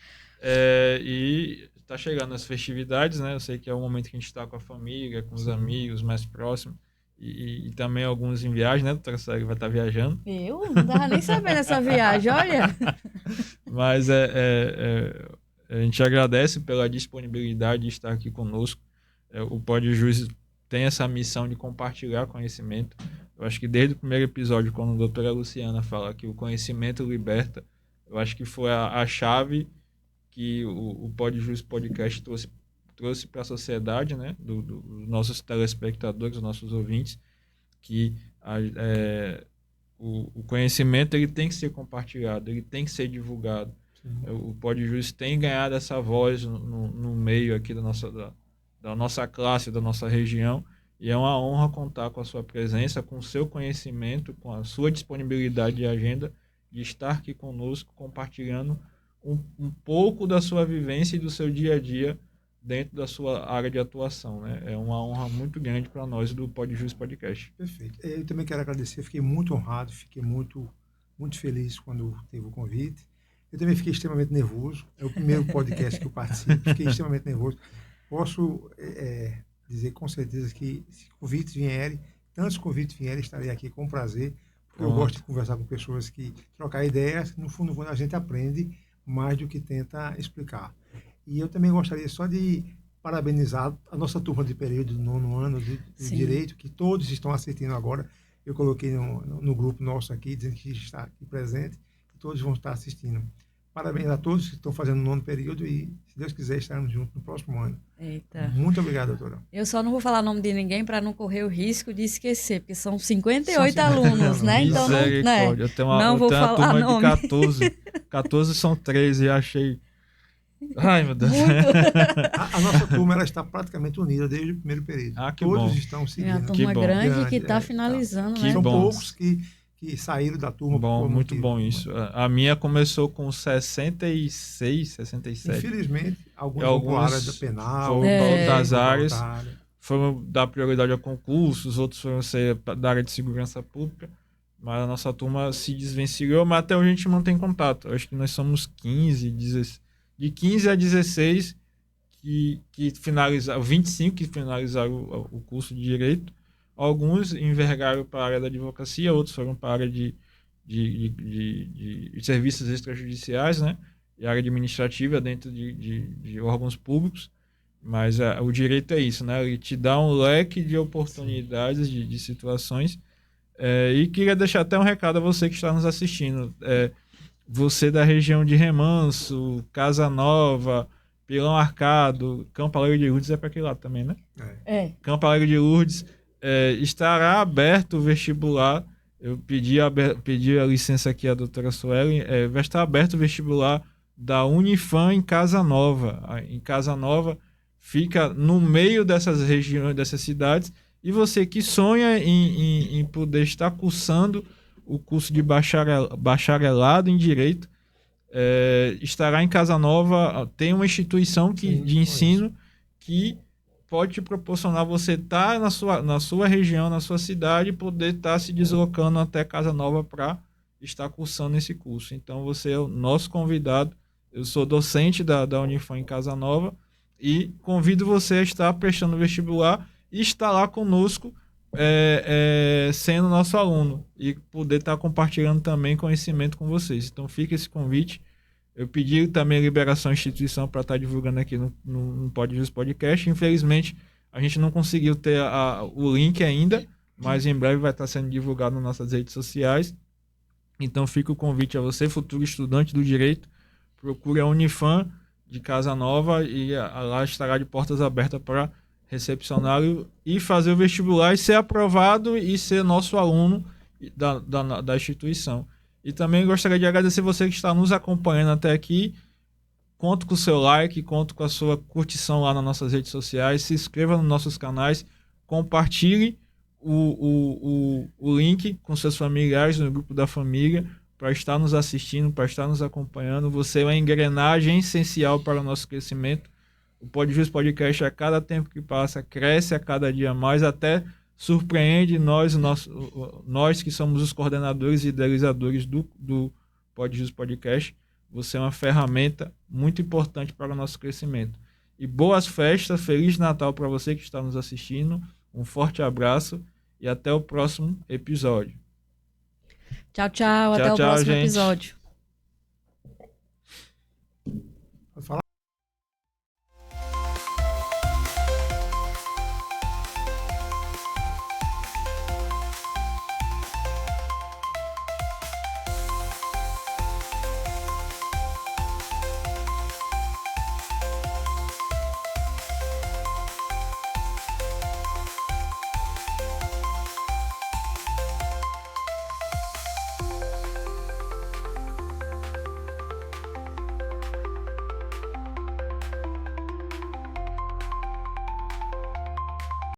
E está chegando as festividades, né? Eu sei que é o momento que a gente está com a família, com os amigos mais próximos. E também alguns em viagem, né? Doutora Célia vai estar viajando. Eu não estava nem sabendo dessa viagem, olha. Mas a gente agradece pela disponibilidade de estar aqui conosco. O PodJus tem essa missão de compartilhar conhecimento. Eu acho que desde o primeiro episódio, quando a doutora Luciana fala que o conhecimento liberta, eu acho que foi a chave que o PodJus Podcast trouxe para a sociedade, né, dos nossos telespectadores, dos nossos ouvintes, que o conhecimento ele tem que ser compartilhado, ele tem que ser divulgado. O PodJus tem ganhado essa voz no meio aqui da nossa classe, da nossa região, e é uma honra contar com a sua presença, com o seu conhecimento, com a sua disponibilidade de agenda, de estar aqui conosco, compartilhando um pouco da sua vivência e do seu dia a dia dentro da sua área de atuação, né? É uma honra muito grande para nós do PodJus Podcast. Perfeito. Eu também quero agradecer, fiquei muito honrado, fiquei muito, muito feliz quando teve o convite. Eu também fiquei extremamente nervoso, é o primeiro podcast que eu participo, fiquei extremamente nervoso. Posso dizer com certeza que se convites vierem, tantos convites vierem, estarei aqui com prazer, porque eu gosto de conversar com pessoas que trocar ideias, no fundo, quando a gente aprende mais do que tenta explicar. E eu também gostaria só de parabenizar a nossa turma de período do 9º ano do Direito, que todos estão assistindo agora. Eu coloquei no grupo nosso aqui, dizendo que está aqui presente, e todos vão estar assistindo. Parabéns a todos que estão fazendo o 9º período e, se Deus quiser, estaremos juntos no próximo ano. Eita. Muito obrigado, doutora. Eu só não vou falar o nome de ninguém para não correr o risco de esquecer, porque são 58 alunos, né? Então não, né? Eu tenho uma vou falar turma nome. de 14. 14 são 13 e achei... Ai, meu Deus. A nossa turma ela está praticamente unida desde o primeiro período. Que todos bom. estão É seguindo. uma turma grande que está tá. finalizando, Que né? São bom. poucos que saíram da turma. Bom, muito motivo. bom isso. A minha começou com 66, 67. Infelizmente, alguns vão para a área da penal, foram para outras para áreas, outra área. foram dar prioridade a concursos, outros foram ser da área de segurança pública, mas a nossa turma se desvencilhou, mas até hoje a gente mantém contato. Eu acho que nós somos 15, 16, de 15 a 16 que finalizaram, 25 que finalizaram o curso de Direito. Alguns envergaram para a área da advocacia, outros foram para a área de serviços extrajudiciais, né? E a área administrativa dentro de órgãos públicos. Mas o direito é isso, né? Ele te dá um leque de oportunidades, de situações. E queria deixar até um recado a você que está nos assistindo. Você da região de Remanso, Casa Nova, Pilão Arcado, Campo Alegre de Lourdes é para aquele lado também, né? Campo Alegre de Lourdes. Estará aberto o vestibular. Eu pedi a licença aqui à doutora Suelen. Vai estar aberto o vestibular da Unifam em Casa Nova. Em Casa Nova fica no meio dessas regiões, dessas cidades. E você que sonha em poder estar cursando o curso de bacharelado em Direito, estará em Casa Nova. Tem uma instituição de ensino que pode te proporcionar você estar na sua região, na sua cidade, e poder estar se deslocando até Casa Nova para estar cursando esse curso. Então, você é o nosso convidado. Eu sou docente da Unifam em Casa Nova e convido você a estar prestando vestibular e estar lá conosco, sendo nosso aluno, e poder estar compartilhando também conhecimento com vocês. Então, fica esse convite. Eu pedi também a liberação à instituição para estar divulgando aqui no Podcast. Infelizmente, a gente não conseguiu ter o link ainda, mas em breve vai estar sendo divulgado nas nossas redes sociais. Então fica o convite a você, futuro estudante do Direito, procure a Unifam de Casa Nova e lá estará de portas abertas para recepcioná-lo e fazer o vestibular e ser aprovado e ser nosso aluno da instituição. E também gostaria de agradecer você que está nos acompanhando até aqui. Conto com o seu like, conto com a sua curtição lá nas nossas redes sociais. Se inscreva nos nossos canais, compartilhe o link com seus familiares no grupo da família para estar nos assistindo, para estar nos acompanhando. Você é uma engrenagem essencial para o nosso crescimento. O Podcast, a cada tempo que passa, cresce a cada dia mais, até surpreende nós que somos os coordenadores e idealizadores do Podcast. Você é uma ferramenta muito importante para o nosso crescimento. E boas festas, Feliz Natal para você que está nos assistindo. Um forte abraço e até o próximo episódio. Tchau, tchau. Até o próximo episódio.